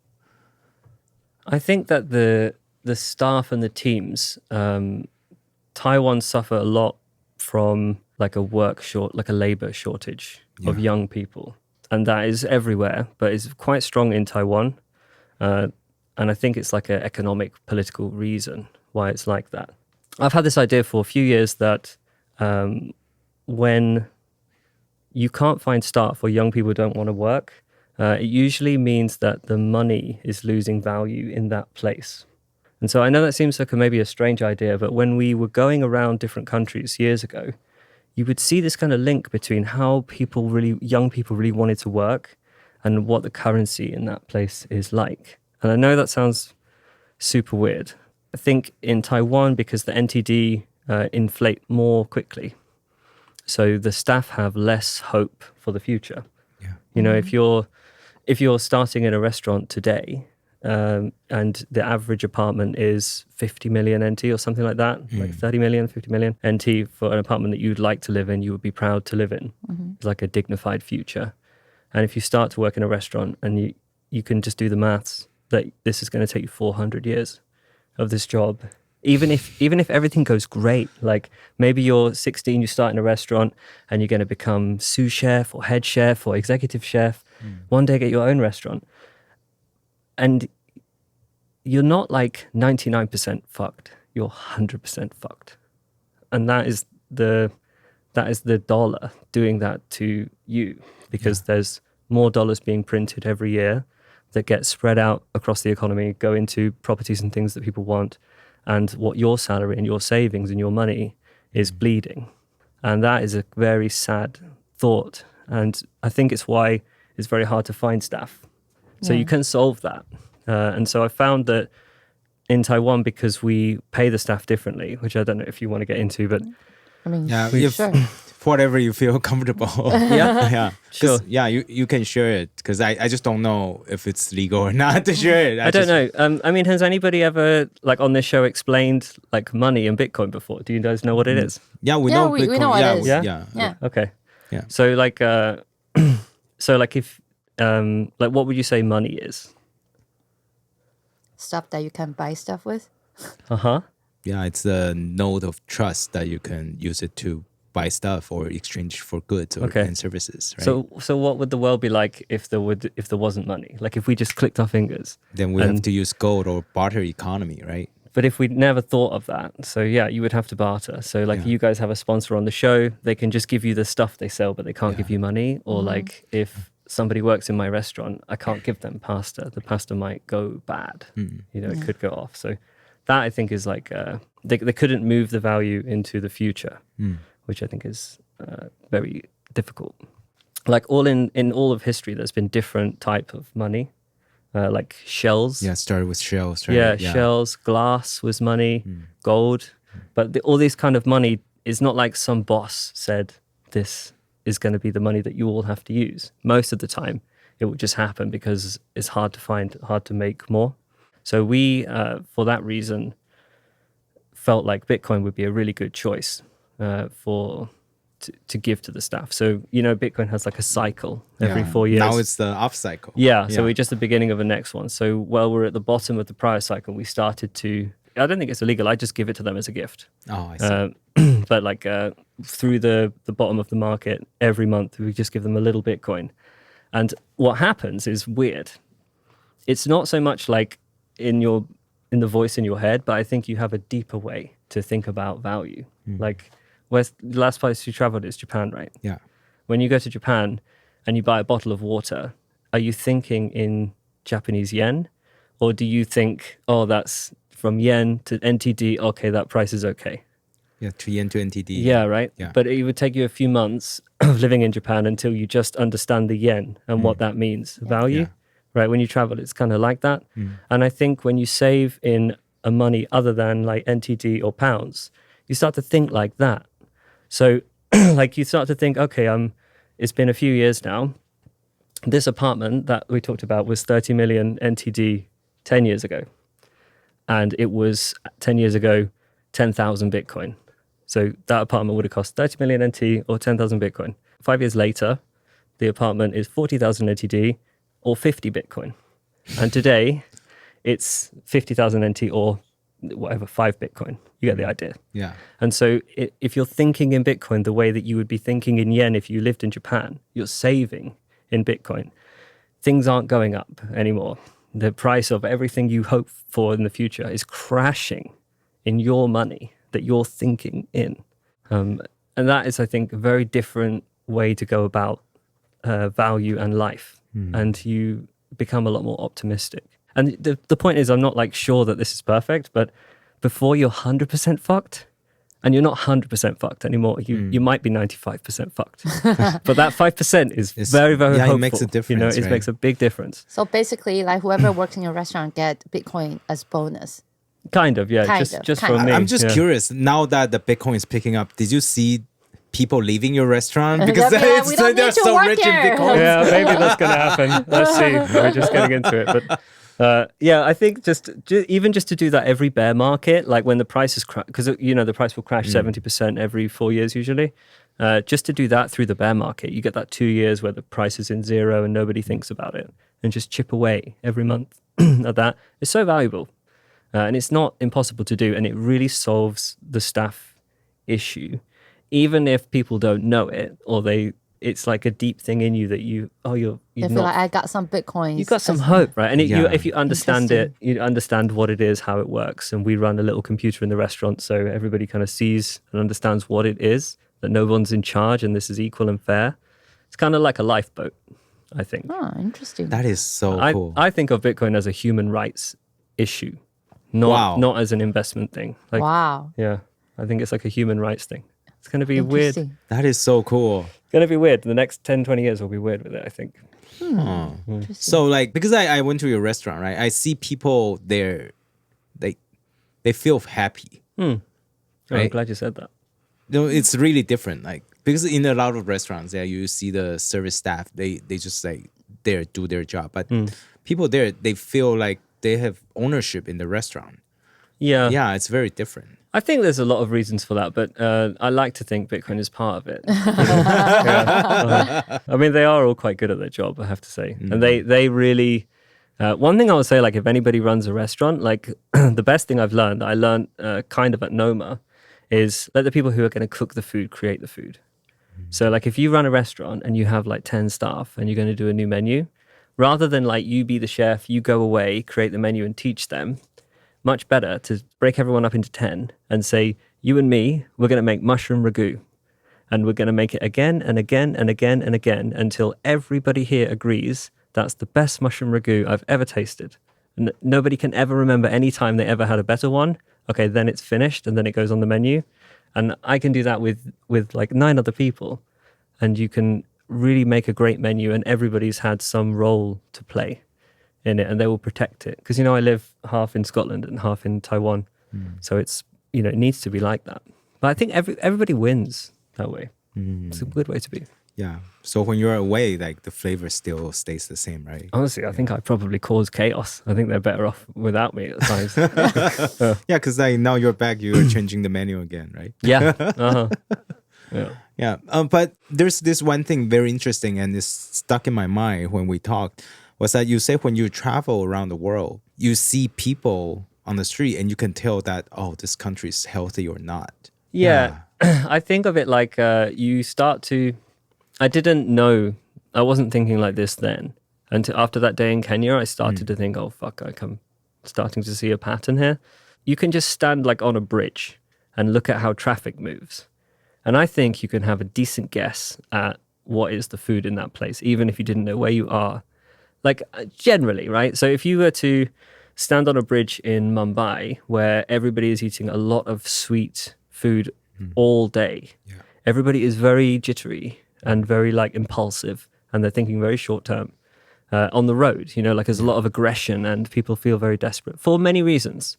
I think that the staff and the teams, Taiwan suffer a lot from like a labor shortage of young people. And that is everywhere, but it's quite strong in Taiwan. And I think it's like an economic, political reason why it's like that. I've had this idea for a few years that when you can't find staff or young people don't want to work, it usually means that the money is losing value in that place. And so I know that seems like maybe a strange idea, but when we were going around different countries years ago, you would see this kind of link between how young people really wanted to work and what the currency in that place is like. And I know that sounds super weird. I think in Taiwan, because the NTD inflate more quickly, so the staff have less hope for the future. Yeah. You know, if you're starting in a restaurant today, and the average apartment is 50 million NT or something like that, like 30 million, 50 million NT for an apartment that you'd like to live in, you would be proud to live in. It's like a dignified future. And if you start to work in a restaurant and you can just do the maths that this is going to take you 400 years of this job, even if everything goes great, like maybe you're 16, you start in a restaurant and you're going to become sous chef or head chef or executive chef, one day get your own restaurant. And you're not like 99% fucked. You're 100% fucked. And that is the dollar doing that to you, because there's more dollars being printed every year that get spread out across the economy, go into properties and things that people want. And what your salary and your savings and your money is bleeding. And that is a very sad thought. And I think it's why it's very hard to find staff. So you can solve that. And so I found that in Taiwan, because we pay the staff differently, which I don't know if you want to get into, but I mean, sure. Whatever you feel comfortable. Yeah. Sure. Yeah, you can share it, because I just don't know if it's legal or not to share it. I don't know. I mean, has anybody ever, like on this show, explained like money and Bitcoin before? Do you guys know what it is? Yeah, we know Bitcoin. We know what it is. Yeah. Okay. Yeah. So like, if, like, what would you say money is? Stuff that you can buy stuff with. Yeah, it's a node of trust that you can use it to buy stuff or exchange for goods and services. Right? So what would the world be like if there wasn't money? Like if we just clicked our fingers? Then we have to use gold or barter economy, right? But if we'd never thought of that, so yeah, you would have to barter. So like you guys have a sponsor on the show, they can just give you the stuff they sell, but they can't give you money. Or like if somebody works in my restaurant, I can't give them pasta. The pasta might go bad. You know, it could go off. So that I think is like, they couldn't move the value into the future, which I think is very difficult. Like in all of history, there's been different type of money, like shells. Yeah, started with shells, right? Yeah, shells, glass was money, gold. But all this kind of money is not like some boss said, this is going to be the money that you all have to use. Most of the time, it would just happen because it's hard to find, hard to make more. So we, for that reason, felt like Bitcoin would be a really good choice to give to the staff. So, you know, Bitcoin has like a cycle every 4 years. Now it's the up cycle. Yeah, so we're just at the beginning of the next one. So while we're at the bottom of the prior cycle, we started to, I don't think it's illegal, I just give it to them as a gift. Oh, I see. But like through the bottom of the market, every month we just give them a little Bitcoin. And what happens is weird. It's not so much like in the voice in your head, but I think you have a deeper way to think about value. Like, the last place you traveled is Japan, right? Yeah. When you go to Japan and you buy a bottle of water, are you thinking in Japanese yen? Or do you think, oh, that's from yen to NTD, okay, that price is okay? Yeah, to yen to NTD. Yeah, right? Yeah. But it would take you a few months of living in Japan until you just understand the yen and what that means, value. Yeah. Right? When you travel, it's kind of like that. And I think when you save in a money other than like NTD or pounds, you start to think like that. So like you start to think, okay, it's been a few years now. this apartment that we talked about was 30 million NTD 10 years ago. And it was 10 years ago, 10,000 Bitcoin. So that apartment would have cost 30 million NT or 10,000 Bitcoin. 5 years later, the apartment is 40,000 NTD or 50 Bitcoin. And today, it's 50,000 NT or whatever, 5 Bitcoin. You get the idea. Yeah. And so if you're thinking in Bitcoin the way that you would be thinking in yen if you lived in Japan, you're saving in Bitcoin. Things aren't going up anymore. The price of everything you hope for in the future is crashing in your money that you're thinking in. And that is, I think, a very different way to go about value and life. And you become a lot more optimistic. And the point is, I'm not like sure that this is perfect, but before you're 100% fucked, and you're not 100% fucked anymore, you might be 95% fucked. But that 5% is very, very hopeful. It makes a difference. You know, it right? makes a big difference. So basically, like whoever works in your restaurant get Bitcoin as bonus. Kind of, yeah. Just from me. I'm just curious, now that the Bitcoin is picking up, did you see people leaving your restaurant? Because they're so rich in Bitcoin. Yeah, maybe that's going to happen. Let's see. We're just getting into it. But yeah, I think even just to do that every bear market, like when the prices crash, because the price will crash 70% every 4 years usually. Just to do that through the bear market, you get that 2 years where the price is in zero and nobody thinks about it, and just chip away every month at that. It's so valuable, and it's not impossible to do, and it really solves the staff issue, even if people don't know it or it's like a deep thing in you that you feel like I got some Bitcoins. You got some hope, right? And if you understand it, you understand what it is, how it works. And we run a little computer in the restaurant, so everybody kind of sees and understands what it is, that no one's in charge and this is equal and fair. It's kind of like a lifeboat, I think. Oh, interesting. That is so cool. I think of Bitcoin as a human rights issue, not as an investment thing. Like, wow. Yeah, I think it's like a human rights thing. It's going to be weird. That is so cool. It's going to be weird. The next 10, 20 years will be weird with it, I think. So like, because I went to your restaurant, right? I see people there, they feel happy. Right? I'm glad you said that. It's really different. Like, because in a lot of restaurants, you see the service staff, they just like, do their job. But people there, they feel like they have ownership in the restaurant. Yeah. Yeah, it's very different. I think there's a lot of reasons for that, but I like to think Bitcoin is part of it. I mean, they are all quite good at their job, I have to say. And they really... one thing I would say, like, if anybody runs a restaurant, like, the best thing I learned kind of at Noma, is let the people who are going to cook the food create the food. So, like, if you run a restaurant and you have, like, 10 staff and you're going to do a new menu, rather than, like, you be the chef, you go away, create the menu and teach them, much better to break everyone up into 10 and say, you and me, we're going to make mushroom ragu. And we're going to make it again and again and again and again until everybody here agrees that's the best mushroom ragu I've ever tasted. And nobody can ever remember any time they ever had a better one. Okay, then it's finished and then it goes on the menu. And I can do that with like 9 other people. And you can really make a great menu and everybody's had some role to play in it and they will protect it. Because, I live half in Scotland and half in Taiwan. So it's, it needs to be like that. But I think everybody wins that way. It's a good way to be. Yeah. So when you're away, like the flavor still stays the same, right? Honestly, I think I probably cause chaos. I think they're better off without me at times. Yeah, because now you're back, you're changing the menu again, right? Yeah. Yeah. But there's this one thing very interesting and it's stuck in my mind when we talked, was that you say when you travel around the world, you see people on the street and you can tell that, this country is healthy or not. Yeah. I think of it like you start to... I didn't know, I wasn't thinking like this then. Until after that day in Kenya, I started to think, oh, fuck, I'm starting to see a pattern here. You can just stand like on a bridge and look at how traffic moves. And I think you can have a decent guess at what is the food in that place, even if you didn't know where you are. Like generally, right? So if you were to stand on a bridge in Mumbai where everybody is eating a lot of sweet food all day, everybody is very jittery and very like impulsive and they're thinking very short term. On the road, like there's a lot of aggression and people feel very desperate for many reasons.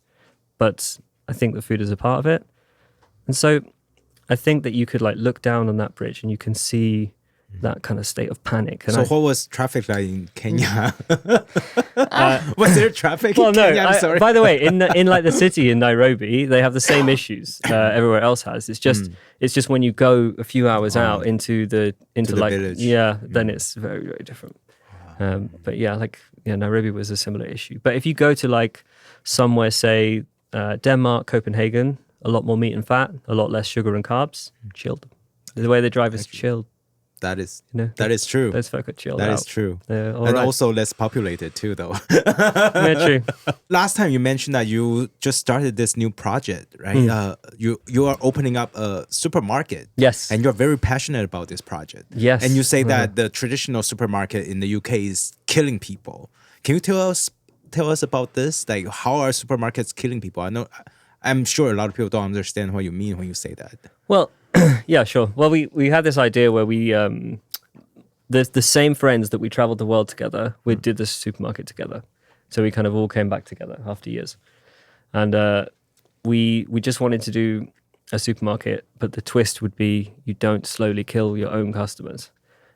But I think the food is a part of it. And so I think that you could like look down on that bridge and you can see that kind of state of panic. And So what was traffic like in Kenya? Was there traffic in Kenya? I'm sorry. By the way, in like the city in Nairobi, they have the same issues everywhere else has. It's just when you go a few hours out into the like village. Then it's very, very different. But Nairobi was a similar issue. But if you go to like somewhere, say Denmark, Copenhagen, a lot more meat and fat, a lot less sugar and carbs, chilled. The way they drive is chilled. That is true. Those folk are chilled That out. is true. And also less populated too, though. Yeah, true. Last time you mentioned that you just started this new project, right? You are opening up a supermarket. Yes. And you're very passionate about this project. Yes. And you say that the traditional supermarket in the UK is killing people. Can you tell us about this? Like, how are supermarkets killing people? I'm sure a lot of people don't understand what you mean when you say that. Well, yeah, sure. Well, we had this idea where we, the same friends that we traveled the world together, we did this supermarket together. So we kind of all came back together after years. And we just wanted to do a supermarket, but the twist would be you don't slowly kill your own customers.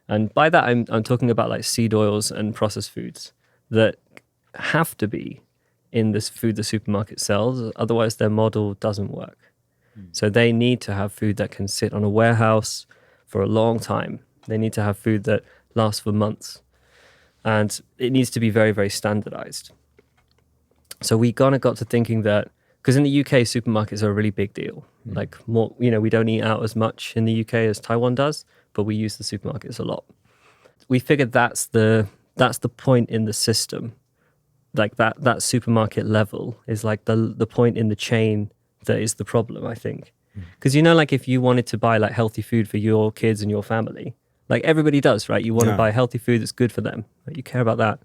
And by that, I'm talking about like seed oils and processed foods that have to be in this food the supermarket sells, otherwise their model doesn't work. So they need to have food that can sit on a warehouse for a long time. They need to have food that lasts for months. And it needs to be very, very standardized. So we kind of got to thinking that, because in the UK, supermarkets are a really big deal. Like more, we don't eat out as much in the UK as Taiwan does, but we use the supermarkets a lot. We figured that's the point in the system. Like that supermarket level is like the point in the chain that is the problem, I think. Because like if you wanted to buy like healthy food for your kids and your family, like everybody does, right? You want to buy healthy food that's good for them. Like you care about that.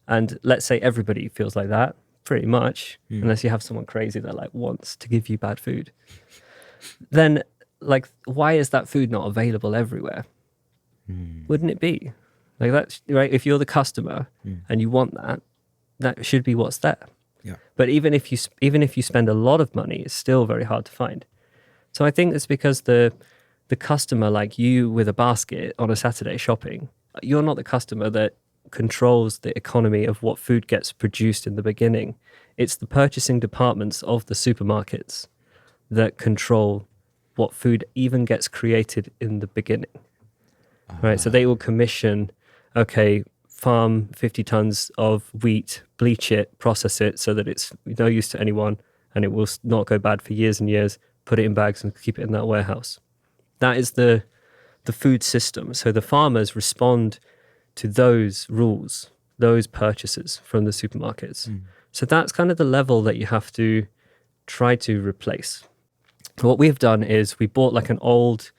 And let's say everybody feels like that, pretty much, unless you have someone crazy that like wants to give you bad food. Then like, why is that food not available everywhere? Wouldn't it be? Like that's right. If you're the customer and you want that, that should be what's there. Yeah. But even if you spend a lot of money, it's still very hard to find. So I think it's because the customer, like you with a basket on a Saturday shopping, you're not the customer that controls the economy of what food gets produced in the beginning. It's the purchasing departments of the supermarkets that control what food even gets created in the beginning. Right? So they will commission, farm 50 tons of wheat, bleach it, process it so that it's no use to anyone and it will not go bad for years and years, put it in bags and keep it in that warehouse. That is the food system. So the farmers respond to those rules, those purchases from the supermarkets. So that's kind of the level that you have to try to replace. What we've done is we bought like an old,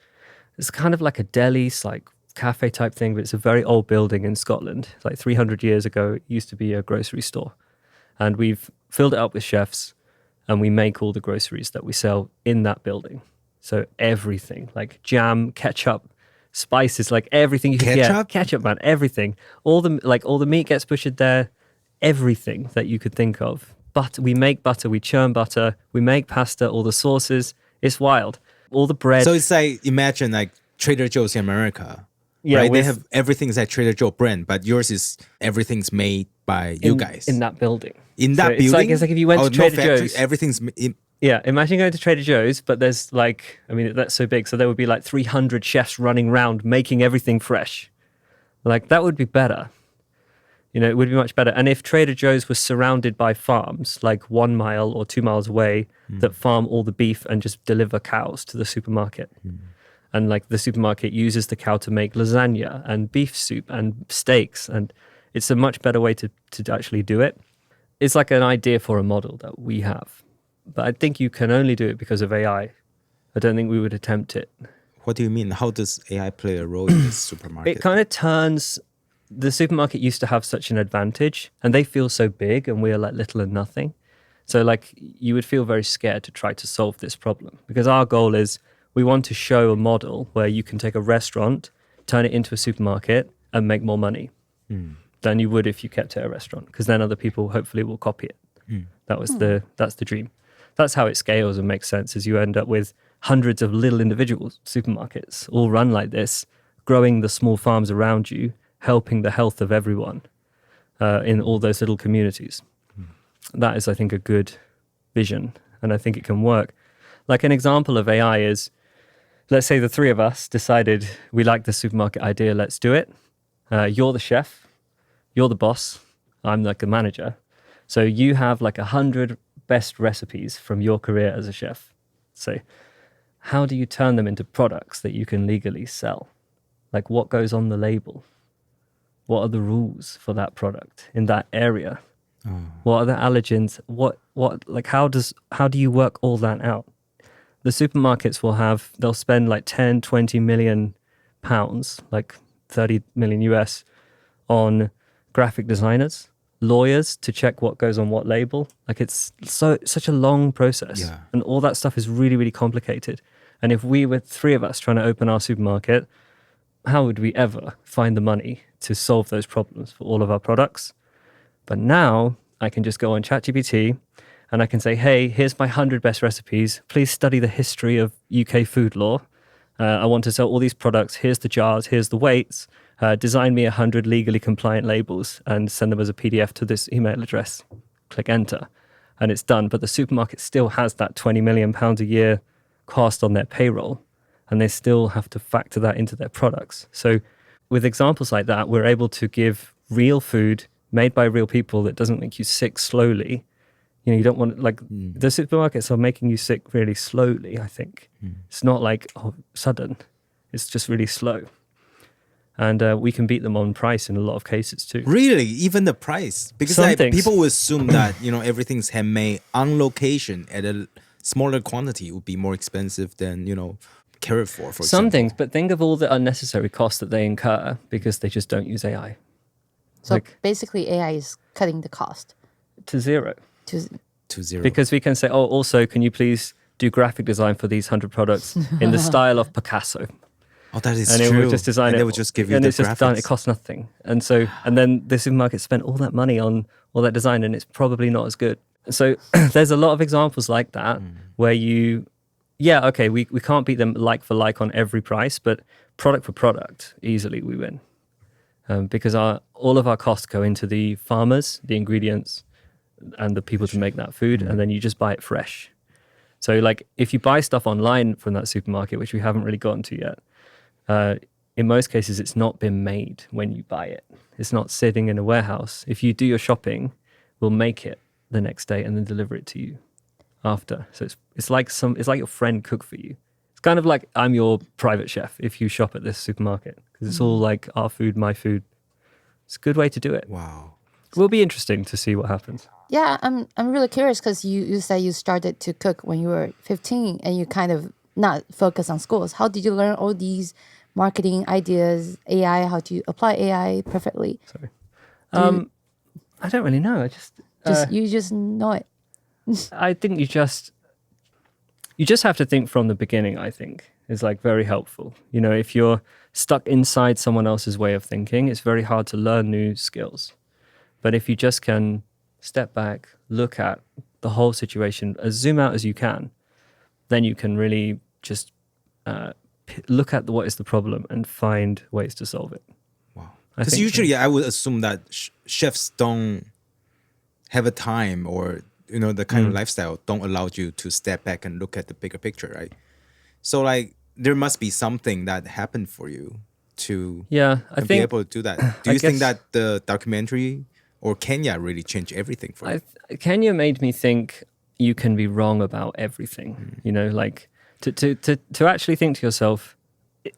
it's kind of like a deli, like cafe type thing, but it's a very old building in Scotland. It's like 300 years ago, it used to be a grocery store. And we've filled it up with chefs and we make all the groceries that we sell in that building. So everything, like jam, ketchup, spices, like everything you can get. Ketchup, man, everything. All the meat gets butchered there, everything that you could think of. Butter, we make butter, we churn butter, we make pasta, all the sauces. It's wild. All the bread. So it's like, imagine like Trader Joe's in America. Yeah, right? They have everything's at Trader Joe brand, but yours is everything's made by you guys. In that building. In that building? It's like if you went to Trader Joe's. Everything's... Yeah, imagine going to Trader Joe's, but there's like, that's so big. So there would be like 300 chefs running around making everything fresh. Like that would be better. It would be much better. And if Trader Joe's was surrounded by farms, like 1 mile or 2 miles away, that farm all the beef and just deliver cows to the supermarket. And like the supermarket uses the cow to make lasagna and beef soup and steaks. And it's a much better way to actually do it. It's like an idea for a model that we have. But I think you can only do it because of AI. I don't think we would attempt it. What do you mean? How does AI play a role in this supermarket? It kind of turns... The supermarket used to have such an advantage and they feel so big and we're like little and nothing. So like you would feel very scared to try to solve this problem because our goal is we want to show a model where you can take a restaurant, turn it into a supermarket and make more money than you would if you kept it a restaurant because then other people hopefully will copy it. That's the dream. That's how it scales and makes sense is you end up with hundreds of little individual supermarkets all run like this, growing the small farms around you, helping the health of everyone in all those little communities. That is, I think, a good vision, and I think it can work. Like an example of AI is, let's say the three of us decided we like the supermarket idea, let's do it. You're the chef, you're the boss, I'm like the manager. So you have like 100 best recipes from your career as a chef. So how do you turn them into products that you can legally sell? Like what goes on the label? What are the rules for that product in that area? What are the allergens? What like how do you work all that out? The supermarkets they'll spend like 10, 20 million pounds, like 30 million US on graphic designers, lawyers to check what goes on what label. Like it's such a long process, and all that stuff is really, really complicated. And if we were three of us trying to open our supermarket, how would we ever find the money to solve those problems for all of our products? But now I can just go on ChatGPT and I can say, hey, here's my 100 best recipes. Please study the history of UK food law. I want to sell all these products. Here's the jars. Here's the weights. Design me 100 legally compliant labels and send them as a PDF to this email address. Click enter. And it's done. But the supermarket still has that £20 million a year cost on their payroll. And they still have to factor that into their products. So with examples like that, we're able to give real food made by real people that doesn't make you sick slowly. You know, you don't want the supermarkets are making you sick really slowly, I think. It's not like sudden. It's just really slow. And we can beat them on price in a lot of cases too. Really? Even the price? Because people would assume that, you know, everything's handmade on location at a smaller quantity would be more expensive than, you know, Carrefour, for example. Some things, but think of all the unnecessary costs that they incur because they just don't use AI. So basically AI is cutting the cost. To zero. To zero. Because we can say, oh, also, can you please do graphic design for these 100 products in the style of Picasso? Oh, that is and true. And it would just design it. They would just give you and the it's just graphics. done. It costs nothing. And so, and then the supermarket spent all that money on all that design and it's probably not as good. So there's a lot of examples like that where we can't beat them like for like on every price, but product for product, easily we win. Because all of our costs go into the farmers, the ingredients, and the people to make that food, and then you just buy it fresh. So like if you buy stuff online from that supermarket, which we haven't really gotten to yet, in most cases it's not been made when you buy it. It's not sitting in a warehouse. If you do your shopping, we'll make it the next day and then deliver it to you after. So it's like your friend cook for you. It's kind of like I'm your private chef if you shop at this supermarket, because it's all like our food, my food. It's a good way to do it. Wow. It will be interesting to see what happens. Yeah, I'm really curious because you said you started to cook when you were 15 and you kind of not focus on schools. How did you learn all these marketing ideas, AI, how to apply AI perfectly? Sorry. I don't really know. You just know it. I think you just have to think from the beginning, I think, is like very helpful. You know, if you're stuck inside someone else's way of thinking, it's very hard to learn new skills. But if you just can step back, look at the whole situation, as zoom out as you can, then you can really just look at what is the problem and find ways to solve it. Wow. Because usually I would assume that chefs don't have a time or, you know, the kind of lifestyle don't allow you to step back and look at the bigger picture, right? So like there must be something that happened for you to be able to do that. Do you think that the documentary or Kenya really changed everything for you? Kenya made me think you can be wrong about everything. You know, like to actually think to yourself,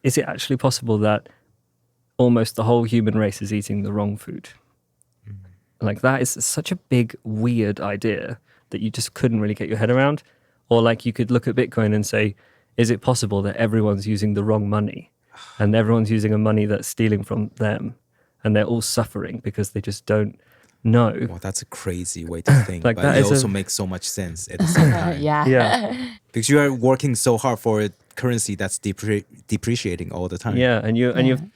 is it actually possible that almost the whole human race is eating the wrong food? Like that is such a big, weird idea that you just couldn't really get your head around. Or like you could look at Bitcoin and say, is it possible that everyone's using the wrong money and everyone's using a money that's stealing from them and they're all suffering because they just don't know? Well, that's a crazy way to think, like but it also makes so much sense at the same time. Yeah. Because you are working so hard for a currency that's depreciating all the time. Yeah,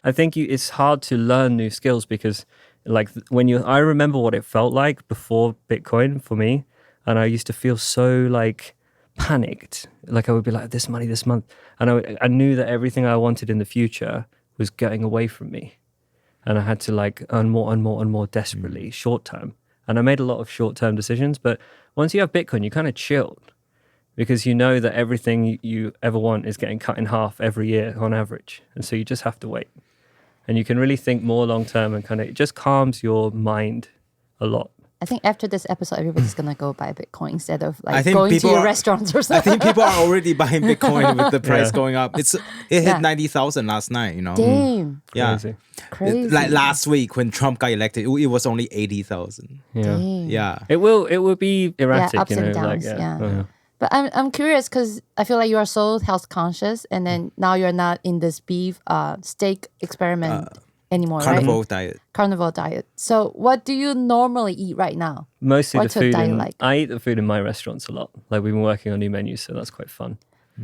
I think it's hard to learn new skills because like I remember what it felt like before Bitcoin for me, and I used to feel so like panicked. Like I would be like, this money this month, and I knew that everything I wanted in the future was getting away from me. And I had to like earn more and more and more desperately short term. And I made a lot of short term decisions. But once you have Bitcoin, you kind of chilled because you know that everything you ever want is getting cut in half every year on average. And so you just have to wait. And you can really think more long term and kind of, it just calms your mind a lot. I think after this episode, everybody's going to go buy Bitcoin instead of like going to your restaurants or something. I think people are already buying Bitcoin with the price going up. It hit 90,000 last night, you know. Damn. Yeah. Crazy. Like last week when Trump got elected, it was only 80,000. Yeah. Damn. Yeah. It will be erratic, Yeah, ups you know. and downs, like, yeah. But I'm curious because I feel like you are so health conscious and then now you're not in this beef steak experiment anymore, Carnivore right? diet. Carnivore diet. So what do you normally eat right now? Mostly What's the your food. diet like? I eat the food in my restaurants a lot. Like we've been working on new menus, so that's quite fun.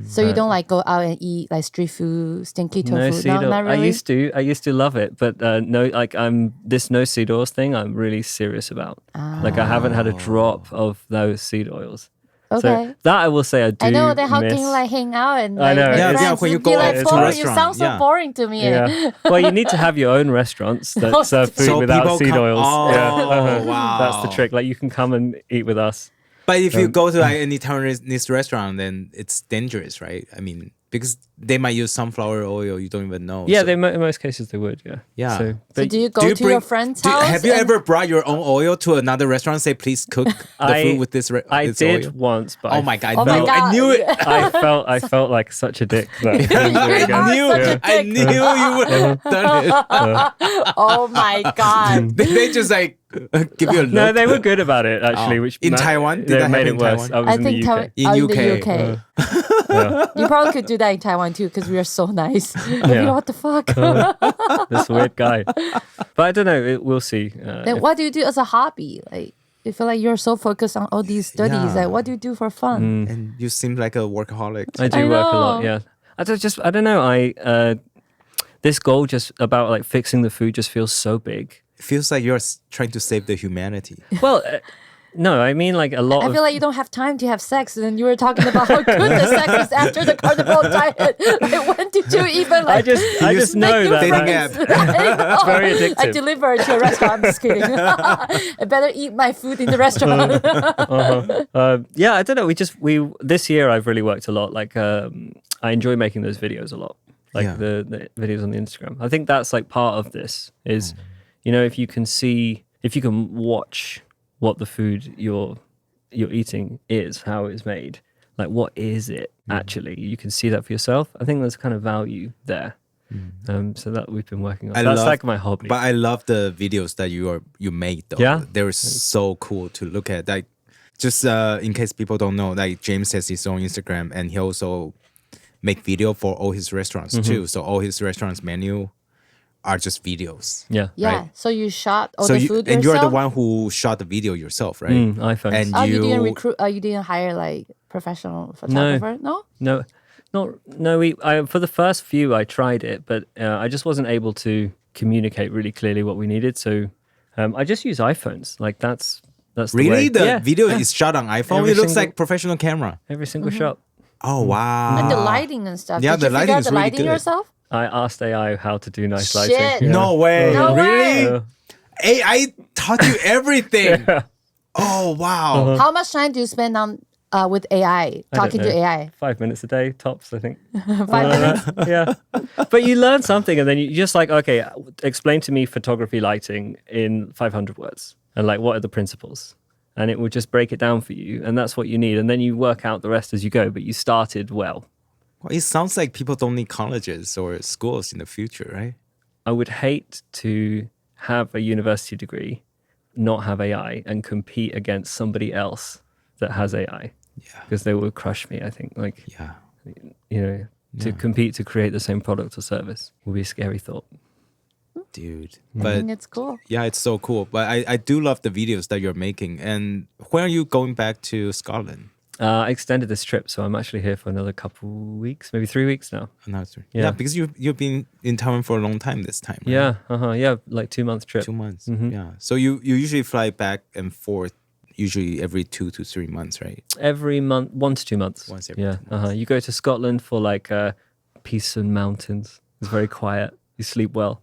So you don't like go out and eat like street food, stinky tofu? No, No, not really? I used to love it, but no, like this no seed oils thing, I'm really serious about. Like I haven't had a drop of those seed oils. Okay. So that I will say I do. I know that how miss. can you like hang out and I like know. make Yeah, friends when you and go be like to a boring. You restaurant, sound so yeah. boring to me. Yeah. Well, you need to have your own restaurants that serve food So without people seed come- oils. Oh, wow. That's the trick. Like you can come and eat with us. But if you go to like any Taiwanese restaurant, then it's dangerous, right? I mean, because they might use sunflower oil, you don't even know. Yeah, So- in most cases they would. Yeah. Yeah. So, So but do you go to your friend's house? Have you and- ever brought your own oil to another restaurant and say, please cook the food with this I this did oil? once, but Oh my God, Oh my no. God. I knew it. I felt like such a dick. That I knew you would have done it. Oh my God. They just like give you a look. No, they were good about it actually. Which In Taiwan? Did they that made happen it in worse. Taiwan? I was I in think the UK. In in UK. the UK. You probably could do that in Taiwan too because we are so nice. You know what the fuck? This weird guy. But I don't know. We'll see. Then what do you do as a hobby? Like you feel like you're so focused on all these studies. Yeah. Like what do you do for fun? And you seem like a workaholic. I do I work a lot. know. Yeah. I don't know. This goal just about like fixing the food just feels so big. It feels like you're trying to save the humanity. Well, no, I mean like a lot I of. feel like you don't have time to have sex, and then you were talking about how good the sex is after the carnivore diet. Like, when did you even like? I just know that. Dating like, app. it's very addictive. I deliver to a restaurant. I'm just kidding. I better eat my food in the restaurant. Yeah, I don't know. This year I've really worked a lot. Like I enjoy making those videos a lot. Like Yeah. the videos on the Instagram. I think that's like part of this is, you know, if you can watch what the food you're eating is, how it's made, like what is it actually? You can see that for yourself. I think there's kind of value there. So that we've been working on. That's like my hobby. But I love the videos that you made though. Yeah? They're so cool to look at. Like just in case people don't know, like James has his own Instagram and he also make video for all his restaurants too. So all his restaurants menu are just videos. Yeah. Yeah. Right. So you shot all So the you, food and yourself? you're the one who shot the video yourself, right? iPhones. And Oh, you didn't recruit. You didn't hire like professional photographer. No. No. For the first few, I tried it, but I just wasn't able to communicate really clearly what we needed. So I just use iPhones. Like that's the Really? way. The Yeah, video is shot on iPhone? Every It looks single- like professional camera. every single shot. Oh, wow. And the lighting and stuff. Yeah, Did the you figure lighting out is the really lighting good. yourself? I asked AI how to do nice Shit. lighting. Yeah. No way. No Really? way. AI taught you everything. Oh, wow. How much time do you spend on with AI, talking to know. AI? 5 minutes a day tops, I think. 5 minutes. Yeah. But you learn something and then you just like, okay, explain to me photography lighting in 500 words and like what are the principles? And it will just break it down for you. And that's what you need. And then you work out the rest as you go, but you started well. Well, it sounds like people don't need colleges or schools in the future, right? I would hate to have a university degree, not have AI, and compete against somebody else that has AI. Yeah. Because they would crush me, I think. Like, Yeah. you know, to compete to create the same product or service would be a scary thought. Dude. I But think it's cool. yeah, it's so cool. But I do love the videos that you're making. And when are you going back to Scotland? I extended this trip, so I'm actually here for another couple weeks, maybe 3 weeks now. Yeah, because you've been in Taiwan for a long time this time, right? Yeah, like 2 month trip. 2 months. Yeah. So you usually fly back and forth, usually every 2 to 3 months, right? Every month, 1 to 2 months. Once every 2 yeah, months. You go to Scotland for like peace and mountains. It's very quiet. you sleep well,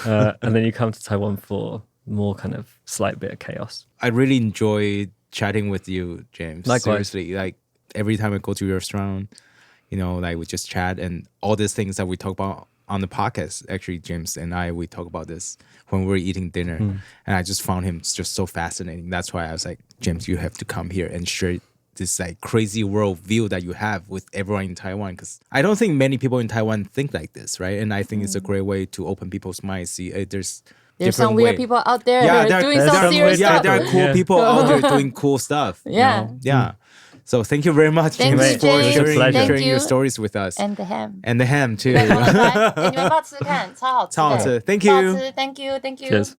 and then you come to Taiwan for more kind of slight bit of chaos. I really enjoy chatting with you, James. Likewise. Seriously, like every time I go to your restaurant, you know, like we just chat and all these things that we talk about on the podcast. Actually, James and we talk about this when we were eating dinner, and I just found him just so fascinating. That's why I was like, James, you have to come here and share this like crazy world view that you have with everyone in Taiwan, because I don't think many people in Taiwan think like this, right? And I think it's a great way to open people's minds. See, there's some weird people out there that are doing some serious stuff. Yeah, there are cool people out there doing cool stuff. Yeah. You know? Yeah. So thank you very much, Thank James, you, for James. sharing your stories with us. And the ham. And the ham too. 你们帮我吃看，超好吃的。超好吃。Thank 超好 you. 吃 Thank you. Cheers.